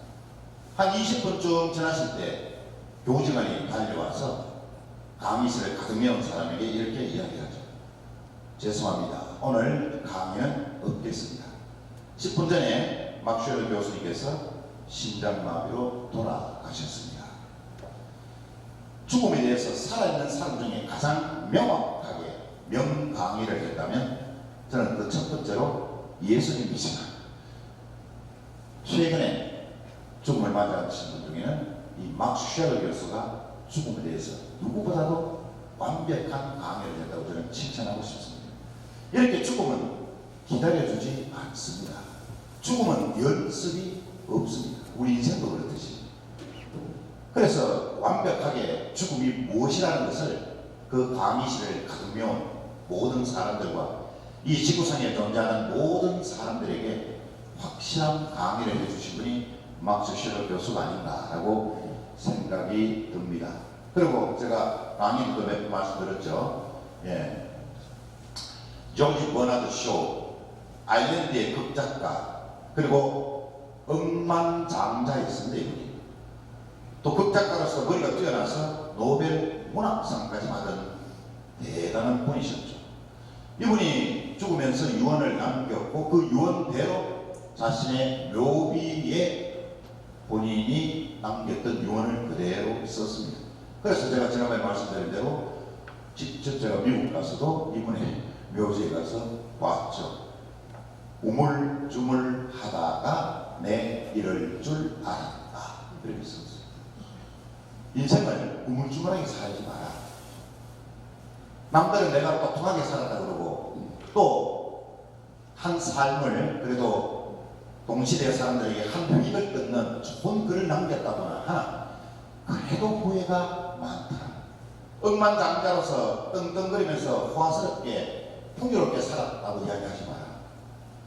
한 20분쯤 지났을 때 교직원이 달려와서 강의실을 가득 메운 사람에게 이렇게 이야기하죠. 죄송합니다. 오늘 강의는 없겠습니다. 10분 전에 막스 쉘러 교수님께서 심장마비로 돌아가셨습니다. 죽음에 대해서 살아있는 사람 중에 가장 명확하게 명강의를 했다면 저는 그 첫 번째로 예수님이십니다. 최근에 죽음을 맞이하신 분 중에는 이 막스 쉘러 교수가 죽음에 대해서 누구보다도 완벽한 강의를 했다고 저는 칭찬하고 싶습니다. 이렇게 죽음은 기다려주지 않습니다. 죽음은 연습이 없습니다. 우리 인생도 그렇듯이. 그래서 완벽하게 죽음이 무엇이라는 것을 그 강의실을 가득 메운 모든 사람들과 이 지구상에 존재하는 모든 사람들에게 확실한 강의를 해주신 분이 막스 쉘러 교수가 아닌가라고 생각이 듭니다. 그리고 제가 강의도 몇 번 말씀드렸죠. 예. 조지 버나드 쇼, 아일랜드의 극작가, 그리고 억만장자였습니다. 이분이. 또 극작가로서 머리가 뛰어나서 노벨 문학상까지 받은 대단한 분이셨죠. 이분이 죽으면서 유언을 남겼고 그 유언대로 자신의 묘비에 본인이 남겼던 유언을 그대로 썼습니다. 그래서 제가 지난번에 말씀드린 대로 직접 제가 미국 가서도 이분의 묘지에 가서 봤죠. 우물쭈물 하다가 내 이럴 줄 알았다. 이렇게 썼어요. 인생을 우물쭈물하게 살지 마라. 남들은 내가 똑똑하게 살았다 그러고 또 한 삶을 그래도 동시대 사람들에게 한 획을 끊는 좋은 글을 남겼다거나 하나 그래도 후회가 많다. 억만장자로서 떵떵거리면서 호화스럽게 풍요롭게 살았다고 이야기하지 마라.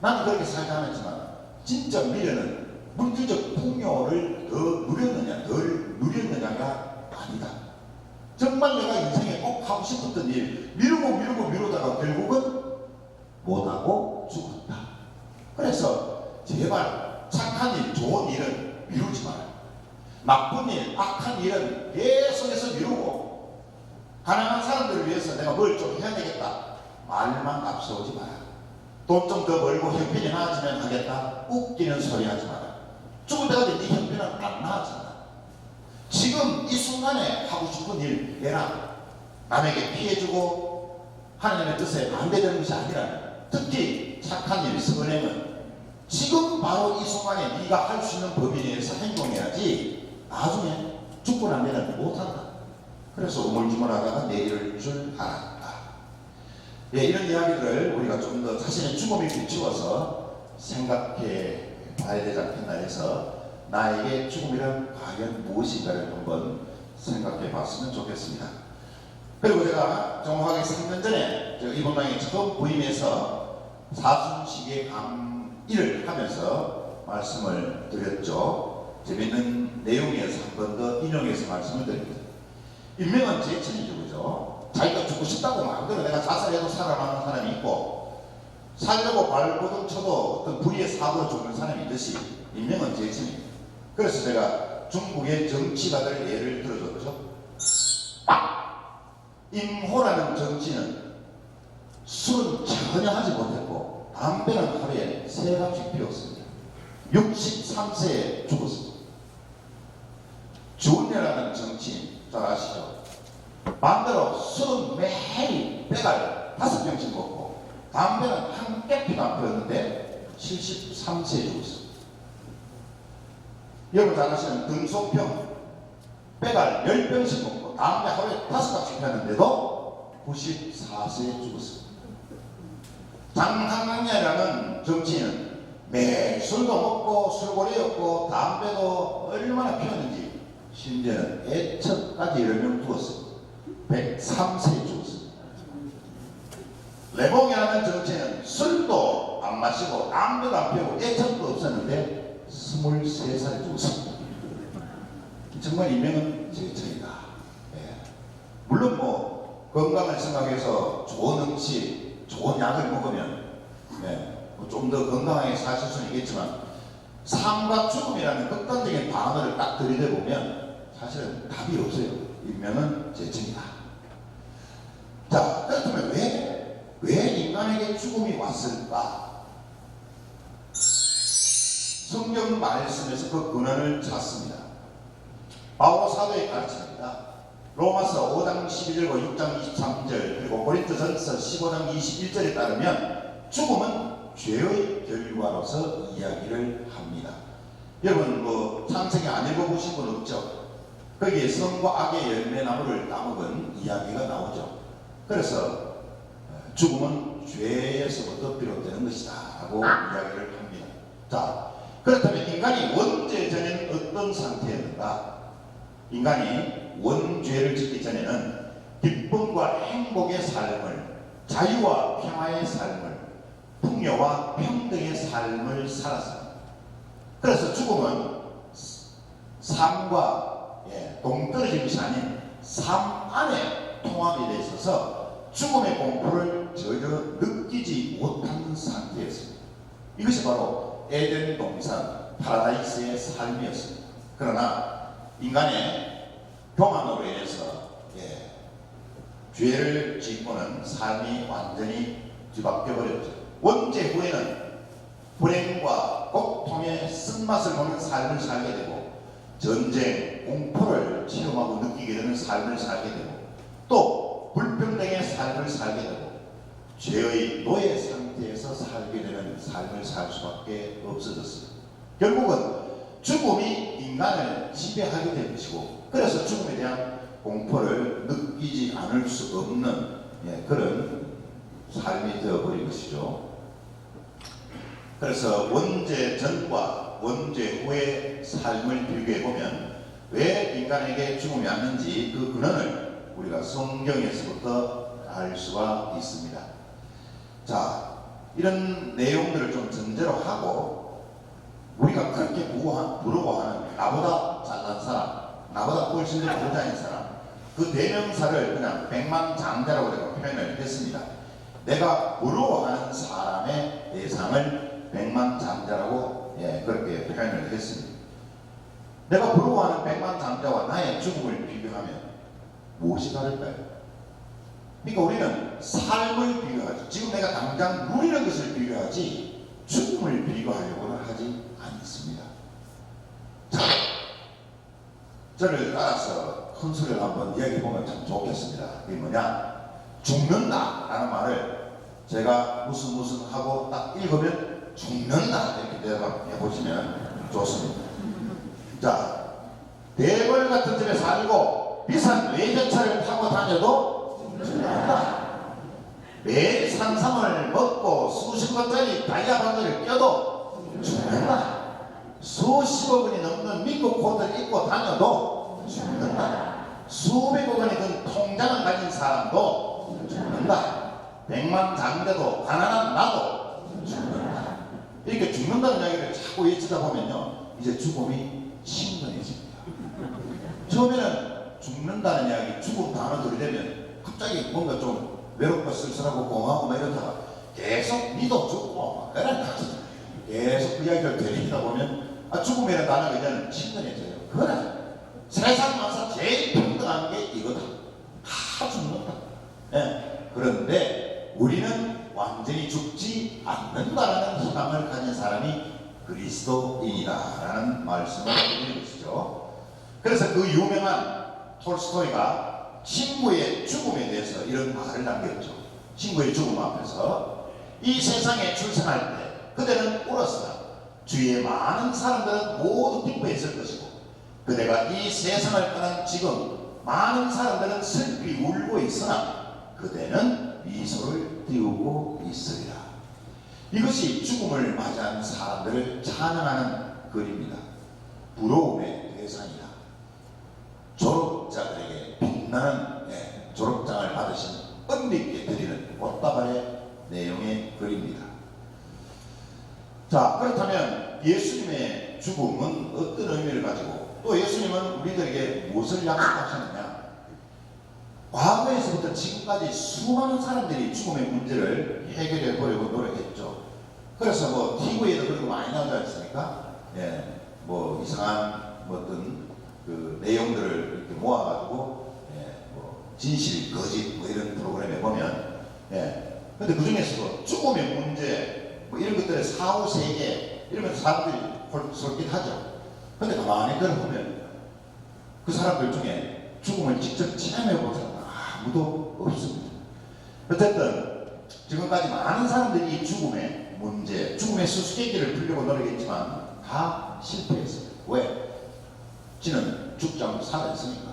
나는 그렇게 살지 않았지만 진짜 미래는 물질적 풍요를 더 누렸느냐 덜 누렸느냐가 아니다. 정말 내가 인생에 꼭 하고 싶었던 일 미루다가 결국은 못하고 죽었다. 그래서 제발 착한 일, 좋은 일은 미루지 마라. 나쁜 일, 악한 일은 계속해서 미루고 가난한 사람들을 위해서 내가 뭘 좀 해야 되겠다. 말만 앞서오지 마라. 돈 좀 더 벌고 형편이 나아지면 하겠다. 웃기는 소리 하지 마라. 죽을 때까지 네 형편은 안 나아진다. 지금 이 순간에 하고 싶은 일 해라. 남에게 피해주고 하나님의 뜻에 반대되는 것이 아니라 특히 착한 일, 선행은 지금 바로 이 순간에 네가 할 수 있는 법에 의해서 행동해야지 나중에 죽고 나면 못한다. 그래서 우물쭈물하다가 내릴 줄 알았다. 예, 이런 이야기들을 우리가 좀 더 자신의 죽음에 비추어서 생각해 봐야 되지 않겠나 해서 나에게 죽음이란 과연 무엇인가를 한번 생각해 봤으면 좋겠습니다. 그리고 제가 정확하게 3년 전에 제가 이번방에 처음 부임해서 사순식의 강의를 하면서 말씀을 드렸죠. 재밌는 내용에서 한 번 더 인용해서 말씀을 드립니다. 인명은 제천이죠, 그죠? 자기가 죽고 싶다고 마음대로 내가 자살해도 살아남는 사람이 있고 살려고 발버둥 쳐도 어떤 불의의 사고로 죽는 사람이 있듯이 인명은 제천입니다. 그래서 제가 중국의 정치가들 예를 들어줬죠. 임호라는 정치는 술은 전혀 하지 못했고 담배는 하루에 3갑씩 피웠습니다. 63세에 죽었습니다. 주은혜라는 정치인 잘 아시죠? 반대로 술은 매일 빼갈 5병씩 먹고 담배는 한 깨피도 안 피웠는데 73세에 죽었습니다. 여러분 잘 아시는 등소평 빼갈 10병씩 먹고 담배 하루에 5갑씩 피웠는데도 94세에 죽었습니다. 장항량이라는 정치인은 매일 술도 먹고 술고래였고 담배도 얼마나 피웠는지 심지어는 애척까지 10명 죽었습니다. 103세에 죽었습니다. 레봉이라는 정치인은 술도 안 마시고 담배도 안 피우고 애척도 없었는데 23살에 죽었습니다. 정말 인명은 제천이다. 예. 물론 뭐 건강을 생각해서 좋은 음식, 좋은 약을 먹으면 예, 좀 더 건강하게 사실 수는 있겠지만 삶과 죽음이라는 극단적인 단어를 딱 들이대보면 사실은 답이 없어요. 인명은 제천이다. 자, 그렇다면 왜 인간에게 죽음이 왔을까? 성경 말씀에서 그 근원을 찾습니다. 바오 사도의 가르침입니다. 로마서 5장 11절과 6장 23절 그리고 고린도전서 15장 21절에 따르면 죽음은 죄의 결과로서 이야기를 합니다. 여러분 뭐 창세기 안 읽어보신 분 없죠? 거기에 성과 악의 열매나무를 따먹은 이야기가 나오죠. 그래서 죽음은 죄에서부터 비롯되는 것이다 라고 이야기를 합니다. 자, 그렇다면 인간이 원죄 전에는 어떤 상태였는가? 인간이 원죄를 짓기 전에는 기쁨과 행복의 삶을, 자유와 평화의 삶을, 풍요와 평등의 삶을 살았습니다. 그래서 죽음은 삶과 동떨어진 것이 아닌 삶 안에 통합이 되어 있어서 죽음의 공포를 전혀 느끼지 못하는 상태였습니다. 이것이 바로 에덴 동산 파라다이스의 삶이었습니다. 그러나 인간의 교만으로 인해서 죄를 짓고는 삶이 완전히 뒤바뀌어 버렸죠. 원죄 후에는 불행과 고통의 쓴맛을 보는 삶을 살게 되고 전쟁, 공포를 체험하고 느끼게 되는 삶을 살게 되고 또 불평등의 삶을 살게 되고 죄의 노예 상태에서 살게 되는 삶을 살 수밖에 없어졌습니다. 결국은 죽음이 인간을 지배하게 될 것이고 그래서 죽음에 대한 공포를 느끼지 않을 수 없는 그런 삶이 되어버린 것이죠. 그래서 원죄 전과 원죄 후의 삶을 비교해보면 왜 인간에게 죽음이 왔는지 그 근원을 우리가 성경에서부터 알 수가 있습니다. 자, 이런 내용들을 좀 전제로 하고 우리가 그렇게 부러워하는 나보다 잘난 사람, 나보다 훨씬 더 부자인 사람, 그 대명사를 그냥 백만장자라고 제가 표현을 했습니다. 내가 부러워하는 사람의 대상을 백만장자라고 그렇게 표현을 했습니다. 내가 부러워하는 백만장자와 나의 죽음을 비교하면 무엇이 다를까요? 그러니까 우리는 삶을 비교하지, 지금 내가 당장 누리는 것을 비교하지 죽음을 비교하려고는 하지 않습니다. 자, 저를 따라서 큰 소리를 한번 이야기해보면 참 좋겠습니다. 그게 뭐냐? 죽는다 라는 말을 제가 무슨 하고 딱 읽으면 죽는다 이렇게 대답해 보시면 좋습니다. 자, 대궐 같은 집에 살고 비싼 외제차를 타고 다녀도 죽는다. 매일 산삼을 먹고 수십억짜리 다이아몬드를 껴도 죽는다. 수십억 원이 넘는 미국 코트를 입고 다녀도 죽는다. 수백억 원이 든 통장을 가진 사람도 죽는다. 백만장자도 가난한 나도 죽는다. 이렇게 죽는다는 이야기를 자꾸 외치다 보면요, 이제 죽음이 심각해집니다. 처음에는 죽는다는 이야기, 죽음 단어 들으려면 갑자기 뭔가 좀 외롭고 쓸쓸하고 공허하고 막 이러다가 계속 니도 죽고 그래 계속 그 이야기를 되리다 보면 죽음이라는 단어가 이제는 친근해져요. 그래, 세상 만사 제일 평등한 게 이거다. 다 죽는다. 그런데 우리는 완전히 죽지 않는다라는 희망을 가진 사람이 그리스도인이다라는 말씀을 드리는 것이죠. 그래서 그 유명한 톨스토이가 친구의 죽음에 대해서 이런 말을 남겼죠. 친구의 죽음 앞에서 이 세상에 출생할 때 그대는 울었으나 주위의 많은 사람들은 모두 기뻐했을 것이고 그대가 이 세상을 떠난 지금 많은 사람들은 슬피 울고 있으나 그대는 미소를 띄우고 있으리라. 이것이 죽음을 맞이하는 사람들을 찬양하는 글입니다. 부러움의 대상이다. 졸업자들에게 빛나는 졸업장을 받으신 은빛께 드리는 꽃다발의 내용의 글입니다. 자, 그렇다면 예수님의 죽음은 어떤 의미를 가지고 또 예수님은 우리들에게 무엇을 약속하셨느냐? 과거에서부터 지금까지 수많은 사람들이 죽음의 문제를 해결해 보려고 노력했죠. 그래서 뭐 TV에도 그런 거 많이 나오지 않습니까? 뭐 이상한 어떤 그 내용들을 이렇게 모아가지고 뭐 진실, 거짓 뭐 이런 프로그램에 보면 근데 그 중에서도 죽음의 문제 뭐 이런 것들의 사후 세계 이러면서 사람들이 솔깃하죠. 근데 가만히 걸어보면 그 사람들 중에 죽음을 직접 체험해 본 사람은 아무도 없습니다. 어쨌든 지금까지 많은 사람들이 이 죽음의 문제, 죽음의 수수께끼를 풀려고 노력했지만 다 실패했어요. 왜? 지는 죽지 않고 살아있으니까.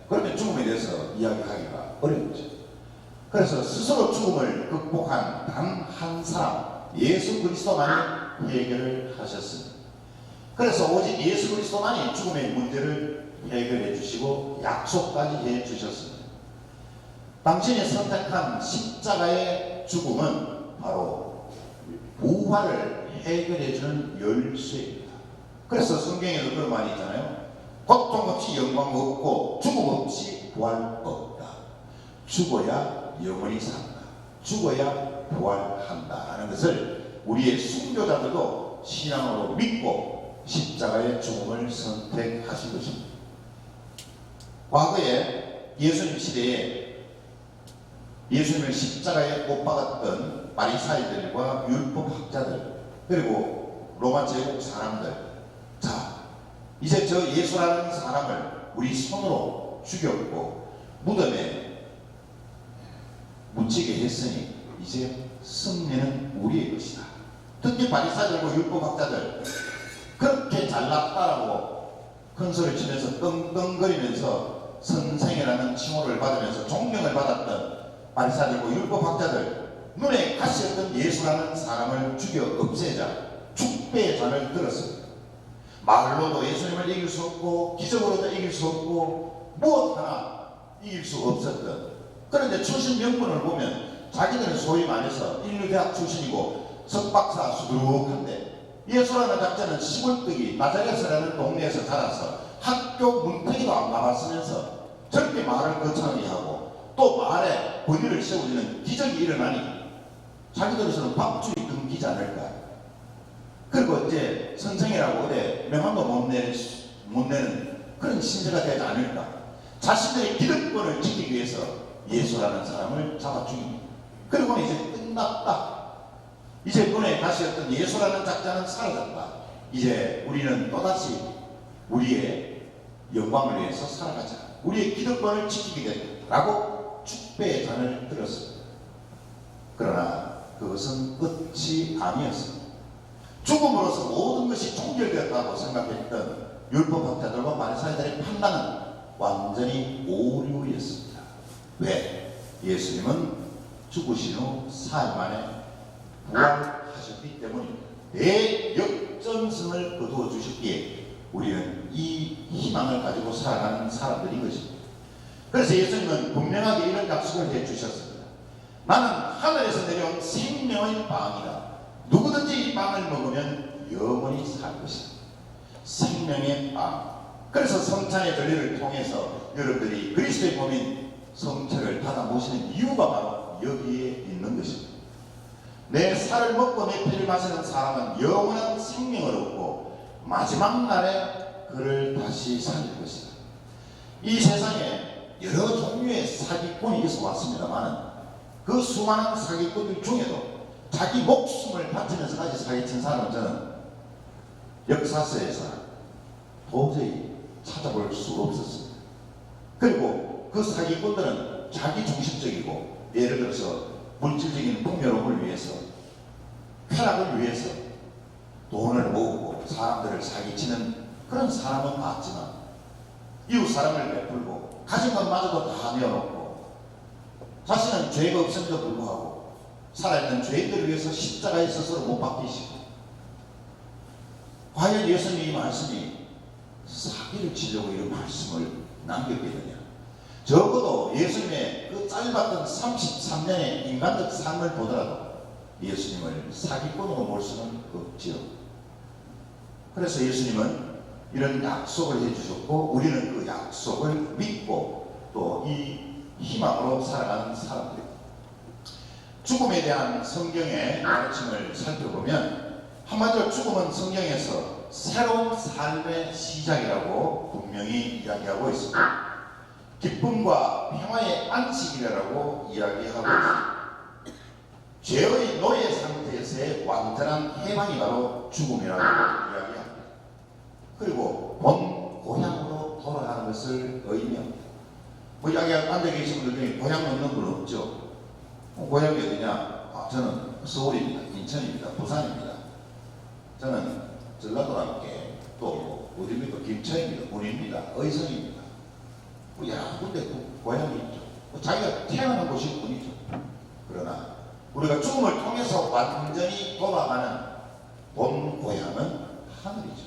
그러면 죽음에 대해서 이야기하기가 어렵죠. 그래서 스스로 죽음을 극복한 단 한 사람, 예수 그리스도만이 해결을 하셨습니다. 그래서 오직 예수 그리스도만이 죽음의 문제를 해결해 주시고 약속까지 해 주셨습니다. 당신이 선택한 십자가의 죽음은 바로 부활을 해결해 주는 열쇠입니다. 그래서 성경에도 그런 말이 있잖아요. 고통 없이 영광 없고 죽음 없이 부활 없다. 죽어야 영원히 산다. 죽어야 부활한다 하는 것을 우리의 순교자들도 신앙으로 믿고 십자가의 죽음을 선택하신 것입니다. 과거에 예수님 시대에 예수님을 십자가에 못 박았던 바리사이들과 율법학자들 그리고 로마 제국 사람들, 자 이제 저 예수라는 사람을 우리 손으로 죽였고 무덤에 묻히게 했으니 이제 승리는 우리의 것이다. 특히 바리사이들과 율법학자들 그렇게 잘났다라고 큰 소리 치면서 떵떵거리면서 선생이라는 칭호를 받으면서 존경을 받았던 바리사이들과 율법학자들 눈에 가시였던 예수라는 사람을 죽여 없애자 죽배의 잔을 들었습니다. 말로도 예수님을 이길 수 없고 기적으로도 이길 수 없고 무엇 하나 이길 수 없었던, 그런데 출신 명분을 보면 자기들은 소위 말해서 인류대학 출신이고 석박사 수두룩한데 예수라는 작자는 시골뜨기 나자렛이라는 동네에서 자라서 학교 문턱에도 안 가봤으면서 저렇게 말을 거창하게 하고 또 말에 권위를 세우는 기적이 일어나니 자기들에서는 박줄이 끊기지 않을까. 그리고 이제 선생이라고 어디 명함도 못 내는 그런 신세가 되지 않을까. 자신들의 기득권을 지키기 위해서 예수라는 사람을 잡아 죽입니다. 그리고는 이제 끝났다. 이제 눈에 가시였던 예수라는 작자는 사라졌다. 이제 우리는 또다시 우리의 영광을 위해서 살아가자. 우리의 기득권을 지키게 된다라고 축배의 잔을 들었습니다. 그러나 그것은 끝이 아니었습니다. 죽음으로서 모든 것이 종결되었다고 생각했던 율법학자들과 바리사이들의 판단은 완전히 오류였습니다. 왜? 예수님은 죽으신 후 4일 만에 부활하셨기 때문입니다. 대역전승을 거두어 주셨기에 우리는 이 희망을 가지고 살아가는 사람들인 것입니다. 그래서 예수님은 분명하게 이런 약속을 해주셨습니다. 나는 하늘에서 내려온 생명의 빵이다. 누구든지 이 빵을 먹으면 영원히 살 것이다. 생명의 빵. 그래서 성찬의 전례를 통해서 여러분들이 그리스도의 몸인 성체를 받아 모시는 이유가 바로 여기에 있는 것입니다. 내 살을 먹고 내 피를 마시는 사람은 영원한 생명을 얻고 마지막 날에 그를 다시 살릴 것이다. 이 세상에 여러 종류의 사기꾼이 있어 왔습니다만 그 수많은 사기꾼들 중에도 자기 목숨을 바치면서까지 사기친 사람은 저는 역사서에서 도저히 찾아볼 수가 없었습니다. 그리고 그 사기꾼들은 자기 중심적이고 예를 들어서 물질적인 풍요로움을 위해서 쾌락을 위해서 돈을 모으고 사람들을 사기치는 그런 사람은 맞지만 이웃 사람을 베풀고 가진 것마저도 다 내어놓고 자신은 죄가 없음에도 불구하고 살아있는 죄인들을 위해서 십자가에 스스로 못 박히시고, 과연 예수님의 이 말씀이 사기를 치려고 이런 말씀을 남겼게 되냐. 적어도 예수님의 그 짧았던 33년의 인간적 삶을 보더라도 예수님을 사기꾼으로 볼 수는 없지요. 그래서 예수님은 이런 약속을 해주셨고 우리는 그 약속을 믿고 또 이 희망으로 살아가는 사람들입니다. 죽음에 대한 성경의 가르침을 살펴보면 한마디로 죽음은 성경에서 새로운 삶의 시작이라고 분명히 이야기하고 있습니다. 기쁨과 평화의 안식이라고 이야기하고 있습니다. 죄의 노예 상태에서의 완전한 해방이 바로 죽음이라고 이야기합니다. 그리고 본 고향으로 돌아가는 것을 의미합니다. 뭐 여기 앉아 계신 분들 중에 고향 없는 분 없죠? 고향이 어디냐? 저는 서울입니다. 인천입니다. 부산입니다. 저는 전라도와 함께 또 어디입니까? 김천입니다. 군입니다. 의성입니다. 뭐 여러 군데 고향이 있죠. 자기가 태어난 곳이 뿐이죠. 그러나 우리가 죽음을 통해서 완전히 돌아가는 본 고향은 하늘이죠.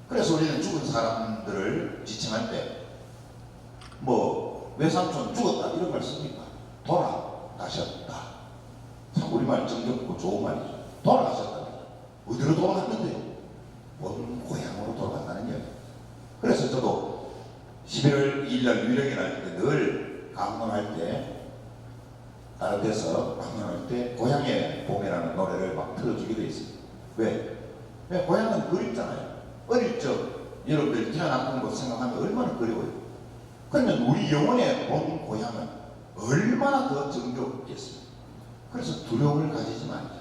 그래서 우리는 죽은 사람들을 지칭할 때 뭐 외삼촌 죽었다 이런 말 씁니까? 돌아가셨다. 참 우리말 정겹고 좋은 말이죠. 돌아가셨다. 어디로 돌아갔는데요? 본 고향으로 돌아간다는 이야기. 그래서 저도 11월 2일날 유령이날 때 늘 강론할 때 다른 데서 강론할 때 고향의 봄이라는 노래를 막 틀어주기도 했어요. 왜? 고향은 그립잖아요. 어릴 적 여러분들 태어났던 것 생각하면 얼마나 그리워요. 그러면 우리 영혼의 본 고향은 얼마나 더 정겹겠어요. 그래서 두려움을 가지지 말자.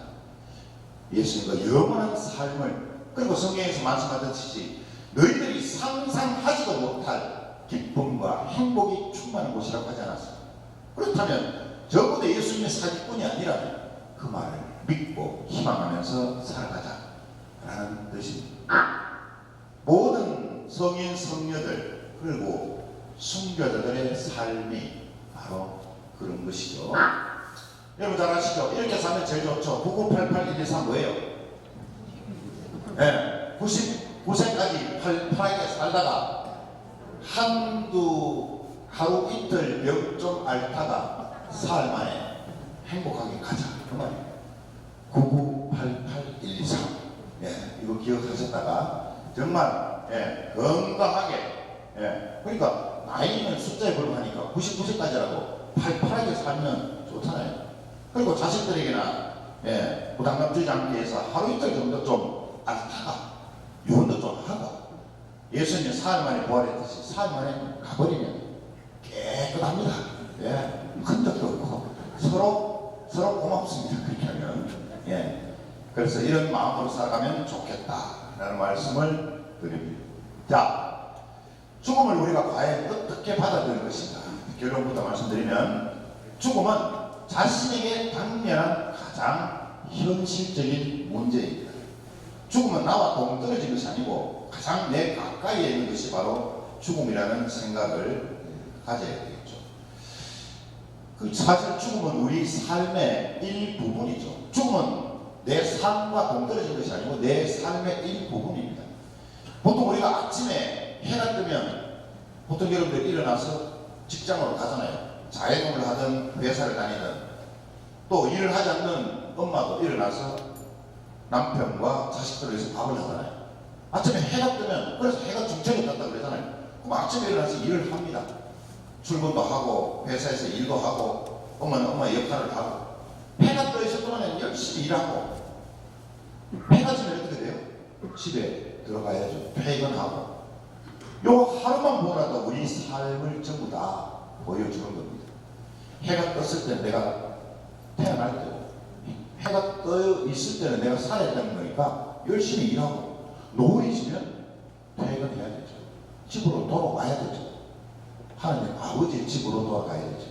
예수님과 영원한 삶을, 그리고 성경에서 말씀하듯이 너희들이 상상하지도 못할 기쁨과 행복이 충만한 곳이라고 하지 않았어요. 그렇다면 적어도 예수님의 사기꾼이 아니라면 그 말을 믿고 희망하면서 살아가자 라는 뜻입니다. 모든 성인 성녀들 그리고 순교자들의 삶이 바로 그런 것이죠. 여러분 잘 아시죠? 이렇게 살면 제일 좋죠. 9988-123 뭐예요? 네, 99세까지 편하게 살다가 하루 이틀 명 좀 앓다가 사흘 만에 행복하게 가자 그 말이에요. 9988-123 이거 기억하셨다가 정말 건강하게 그러니까 나이는 숫자에 불과하니까 99세까지라도 팔팔하게 살면 좋잖아요. 그리고 자식들에게나 부담감 주지 않기 위해서 하루 이틀 정도 좀 앓다가 유언도 좀 하고 예수님 사흘 만에 부활했듯이 사흘 만에 가버리면 깨끗합니다. 흔적도 없고 서로 고맙습니다. 그렇게 하면 그래서 이런 마음으로 살아가면 좋겠다라는 말씀을 드립니다. 자, 죽음을 우리가 과연 어떻게 받아들일 것인가? 결론부터 말씀드리면 죽음은 자신에게 당면한 가장 현실적인 문제입니다. 죽음은 나와 동떨어진 것이 아니고 가장 내 가까이에 있는 것이 바로 죽음이라는 생각을 가져야 되겠죠. 사실 죽음은 우리 삶의 일부분이죠. 죽음은 내 삶과 동떨어진 것이 아니고 내 삶의 일부분입니다. 보통 우리가 아침에 해가 뜨면 보통 여러분들 일어나서 직장으로 가잖아요. 자영업을 하든 회사를 다니든 또 일을 하지 않는 엄마도 일어나서 남편과 자식들을 위해서 밥을 하잖아요. 아침에 해가 뜨면 그래서 해가 중천이 떴다 그러잖아요. 그럼 아침에 일어나서 일을 합니다. 출근도 하고 회사에서 일도 하고 엄마는 엄마의 역할을 하고 해가 떠 있을 동안에는 열심히 일하고 해가 지면 어떻게 돼요? 집에 들어가야죠. 퇴근하고 요 하루만 보라도 우리 삶을 전부 다 보여주는 겁니다. 해가 떴을 때 내가 태어날 때 해가 떠 있을 때는 내가 살아야 되는 거니까 열심히 일하고 노을이 지면 퇴근해야 되죠. 집으로 돌아와야 되죠. 하나님 아버지의 집으로 돌아가야 되죠.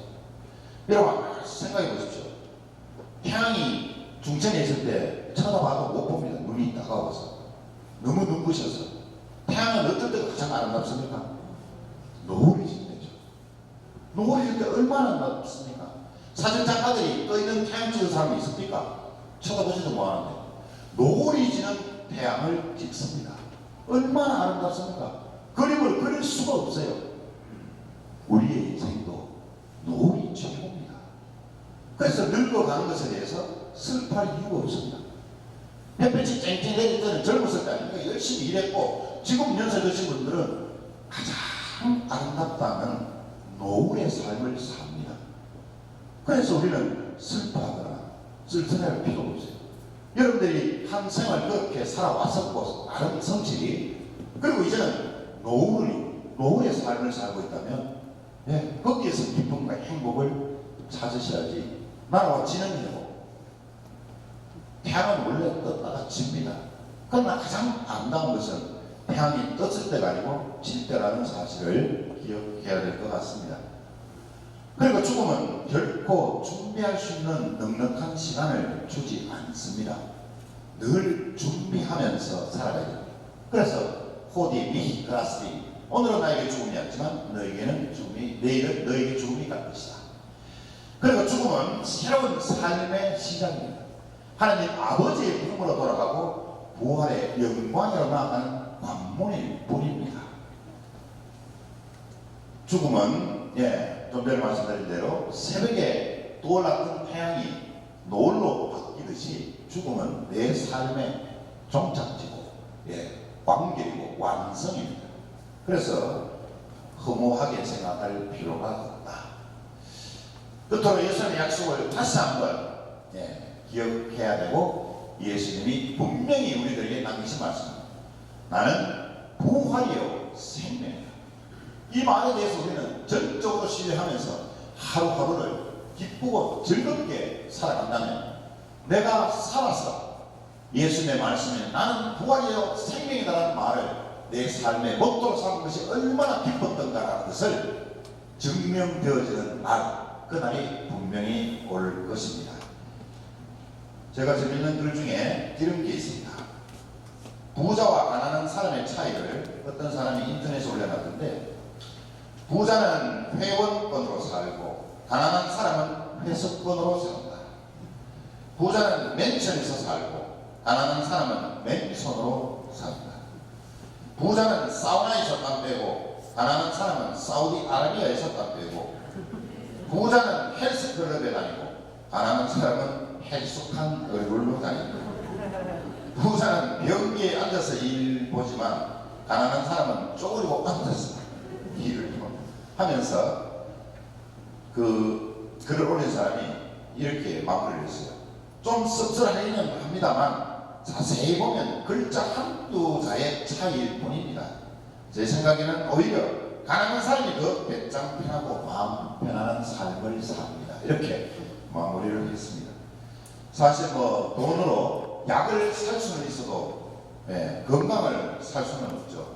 여러분 생각해 보십시오. 태양이 중천에 있을 때 쳐다봐도 못 봅니다. 눈이 따가워서 너무 눈부셔서. 태양은 어떨 때가 가장 아름답습니까? 노을이 질 때죠. 노을이 질 때 얼마나 아름답습니까? 사진작가들이 떠있는 태양 찍은 사람이 있습니까? 쳐다보지도 못하는데 노을이 지는 태양을 찍습니다. 얼마나 아름답습니까? 그림을 그릴 수가 없어요. 우리의 인생도 노을이 최고입니다. 그래서 늙어가는 것에 대해서 슬퍼할 이유가 없습니다. 햇볕이 쨍쨍 내릴 때는 젊었을 때 아닙니까? 열심히 일했고 지금 연세 드신 분들은 가장 아름답다는 노을의 삶을 삽니다. 그래서 우리는 슬퍼하거나 쓸쓸할 필요가 없어요. 여러분들이 한 생활 그렇게 살아왔었고 다른 성질이 그리고 이제는 노을의 삶을 살고 있다면 거기에서 기쁨과 행복을 찾으셔야지 나와 지는 행복 태양은 원래 떴다가 집니다. 그러나 가장 아름다운 것은 태양이 떴을 때가 아니고 질 때라는 사실을 기억해야 될 것 같습니다. 그리고 죽음은 결코 준비할 수 있는 넉넉한 시간을 주지 않습니다. 늘 준비하면서 살아가야 됩니다. 그래서 호디 미히 그라스리, 오늘은 나에게 죽음이 왔지만 너에게는 죽음이, 내일은 너에게 죽음이 갈 것이다. 그리고 죽음은 새로운 삶의 시작입니다. 하나님 아버지의 품으로 돌아가고 부활의 영광으로 나아가는 관문일 뿐입니다. 죽음은 좀 전에 말씀드린 대로 새벽에 떠올랐던 태양이 노을로 바뀌듯이 죽음은 내 삶의 종착지고 완결이고 완성입니다. 그래서 허무하게 생각할 필요가 없다. 끝으로 예수님의 약속을 다시 한번 기억해야 되고, 예수님이 분명히 우리들에게 남기신 말씀입니다. 나는 부활이요 생명이다. 이 말에 대해서 우리는 전적으로 신뢰하면서 하루하루를 기쁘고 즐겁게 살아간다면, 내가 살아서 예수님의 말씀에 나는 부활이요 생명이다라는 말을 내 삶의 모토로 삼은 것이 얼마나 기뻤던가라는 것을 증명되어지는 날, 그날이 분명히 올 것입니다. 제가 재밌는 글 중에 이런 게 있습니다. 부자와 가난한 사람의 차이를 어떤 사람이 인터넷에 올려놨던데, 부자는 회원권으로 살고 가난한 사람은 회석권으로 산다. 부자는 맨션에서 살고 가난한 사람은 맨손으로 산다. 부자는 사우나에서 땀 빼고 가난한 사람은 사우디아라비아에서 땀 빼고, 부자는 헬스클럽에 다니고 가난한 사람은 헬쑥한 얼굴로 다닌다. 부자는 변기에 앉아서 일 보지만 가난한 사람은 쪼그리고 앉아서 일을 하면서 그 글을 올린 사람이 이렇게 마무리를 했어요. 좀 씁쓸하기는 합니다만 자세히 보면 글자 한두 자의 차이일 뿐입니다. 제 생각에는 오히려 가난한 사람이 더 배짱 편하고 마음 편안한 삶을 삽니다. 이렇게 마무리를 했습니다. 사실 돈으로 약을 살 수는 있어도 건강을 살 수는 없죠.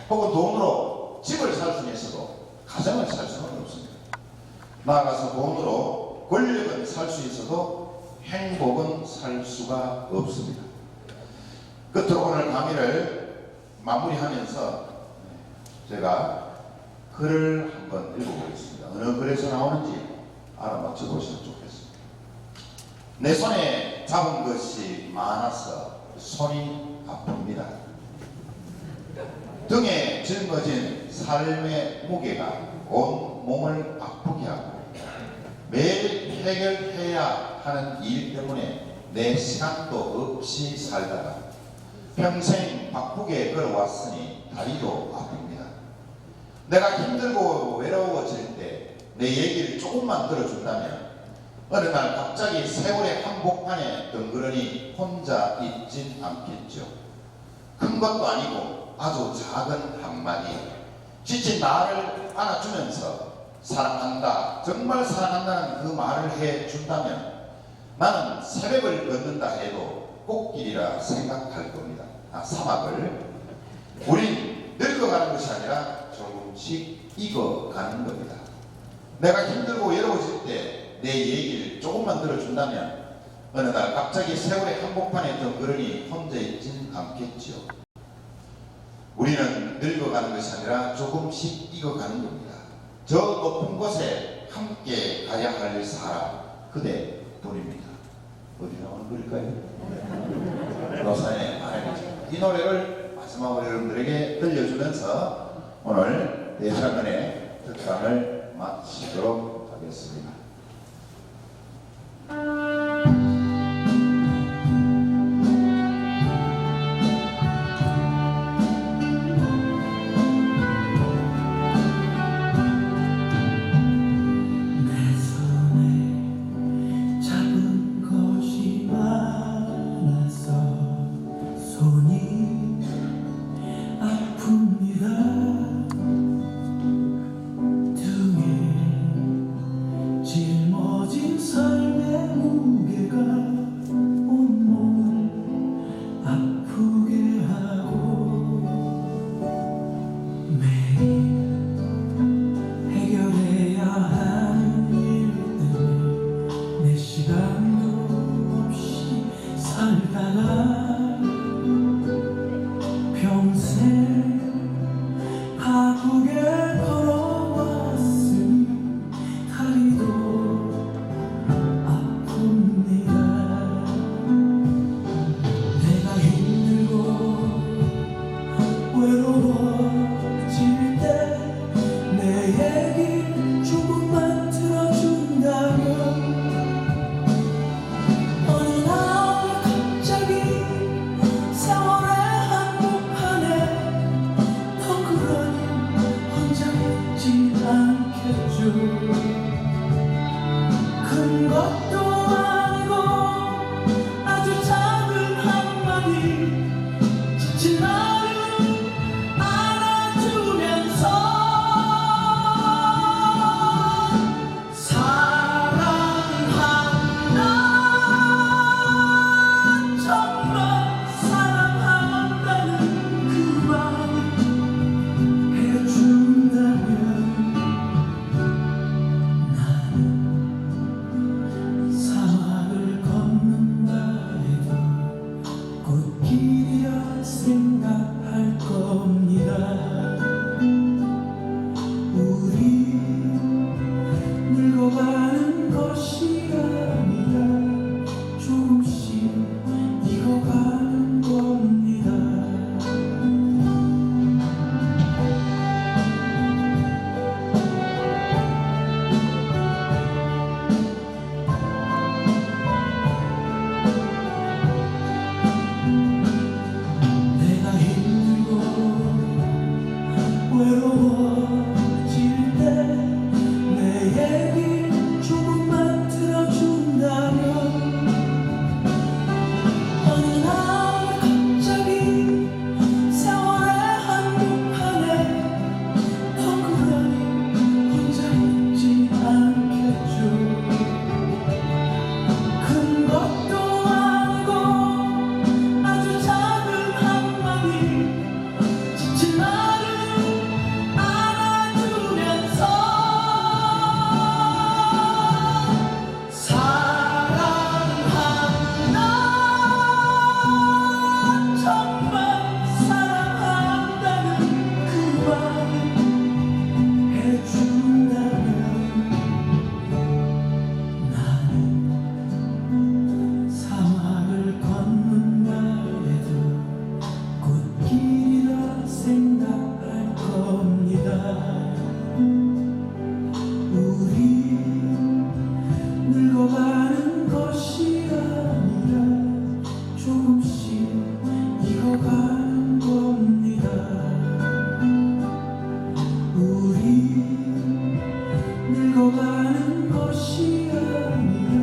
혹은 돈으로 집을 살 수는 있어도 가정을 살 수는 없습니다. 나아가서 돈으로 권력은 살 수 있어도 행복은 살 수가 없습니다. 끝으로 오늘 강의를 마무리하면서 제가 글을 한번 읽어보겠습니다. 어느 글에서 나오는지 알아맞혀 보시면 좋겠습니다. 내 손에 잡은 것이 많아서 손이 아픕니다. 등에 짊어진 삶의 무게가 온 몸을 아프게 하고, 매일 해결해야 하는 일 때문에 내 시간도 없이 살다가 평생 바쁘게 걸어왔으니 다리도 아픕니다. 내가 힘들고 외로워질 때 내 얘기를 조금만 들어준다면 어느 날 갑자기 세월의 한복판에 덩그러니 혼자 있진 않겠죠. 큰 것도 아니고 아주 작은 한마디, 지친 나를 안아주면서 사랑한다, 정말 사랑한다는 그 말을 해준다면 나는 새벽을 걷는다 해도 꽃길이라 생각할 겁니다. 사막을. 우린 늙어가는 것이 아니라 조금씩 익어가는 겁니다. 내가 힘들고 외로워질 때 내 얘기를 조금만 들어준다면 어느 날 갑자기 세월의 한복판에 덩그러니 혼자 있진 않겠지요. 우리는 늙어가는 것이 아니라 조금씩 익어가는 겁니다. 저 높은 곳에 함께 가야 할 사람, 그대 뿐입니다. 어디 나오는 걸까요? 노사의 바람이죠. 이 노래를 마지막으로 여러분들에게 들려주면서 오늘 대사관의 특강을 마치도록 하겠습니다. 등에 살다가 평생 바쁘게 걸어왔으니 다리도 아픕니다. 내가 힘들고 외로워질 때 내 얘기 조금만 들어준다면 어느 날 갑자기 세월의 한복판에 덩그러니 혼자 있지 않겠죠. 큰 것도 아니고 아주 작은 한마디 지친 나를 안아주면서 사랑한다, 정말 사랑한다는 그 말 해준다면 나는 사막을 걷는다 해도 꽃길이라 생각할 겁니다. 우리 늙어가는 것이 아니라 조금씩 익어가는 겁니다. 내가 힘들고 외로워질 때 내 얘기 조금만 들어준다면 어느 날 갑자기 세월의 한복판에 덩그러니 혼자 있지 않겠죠. 큰 것도 아니고 아주 작은 한마디 지친 나를 안아주면서 사랑한다, 정말 사랑한다는 그 말 해준다면 나는 사막을 걷는다 해도 꽃길이라 생각할 겁니다. 우리 늙어가는 것이 아니라 조금씩 익어가는 겁니다. 우리 늙어가는 것이 아니라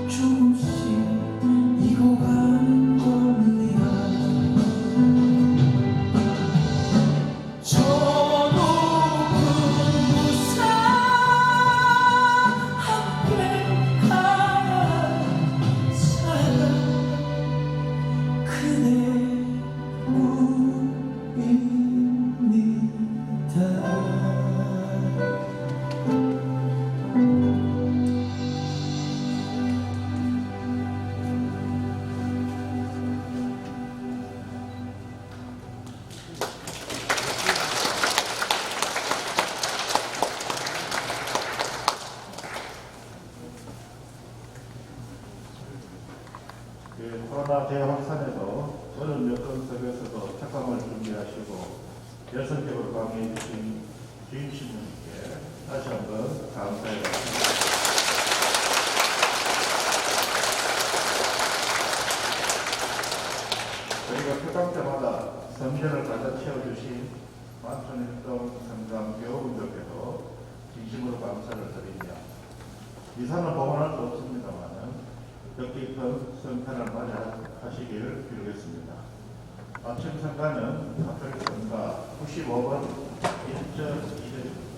조금씩 익어가는 겁니다. 저 높은 곳에 함께 가야 살아 그대 꿈입니다. 코로나 대확산에도 어려운 여건 속에서도 특강을 준비하시고 열성적으로 강의해 주신 주임 신부님께 다시 한번 감사의 말씀. 저희가 특강 때마다 성전을 가득 채워주신 만천일동 성당 교우분들께도 진심으로 감사를 드립니다. 이사는 보관할 수 없습니다만 뜻깊은 성탄을 맞이하시길 빌겠습니다. 아침 성가는 카톨릭 성가 95번 1절 2절입니다.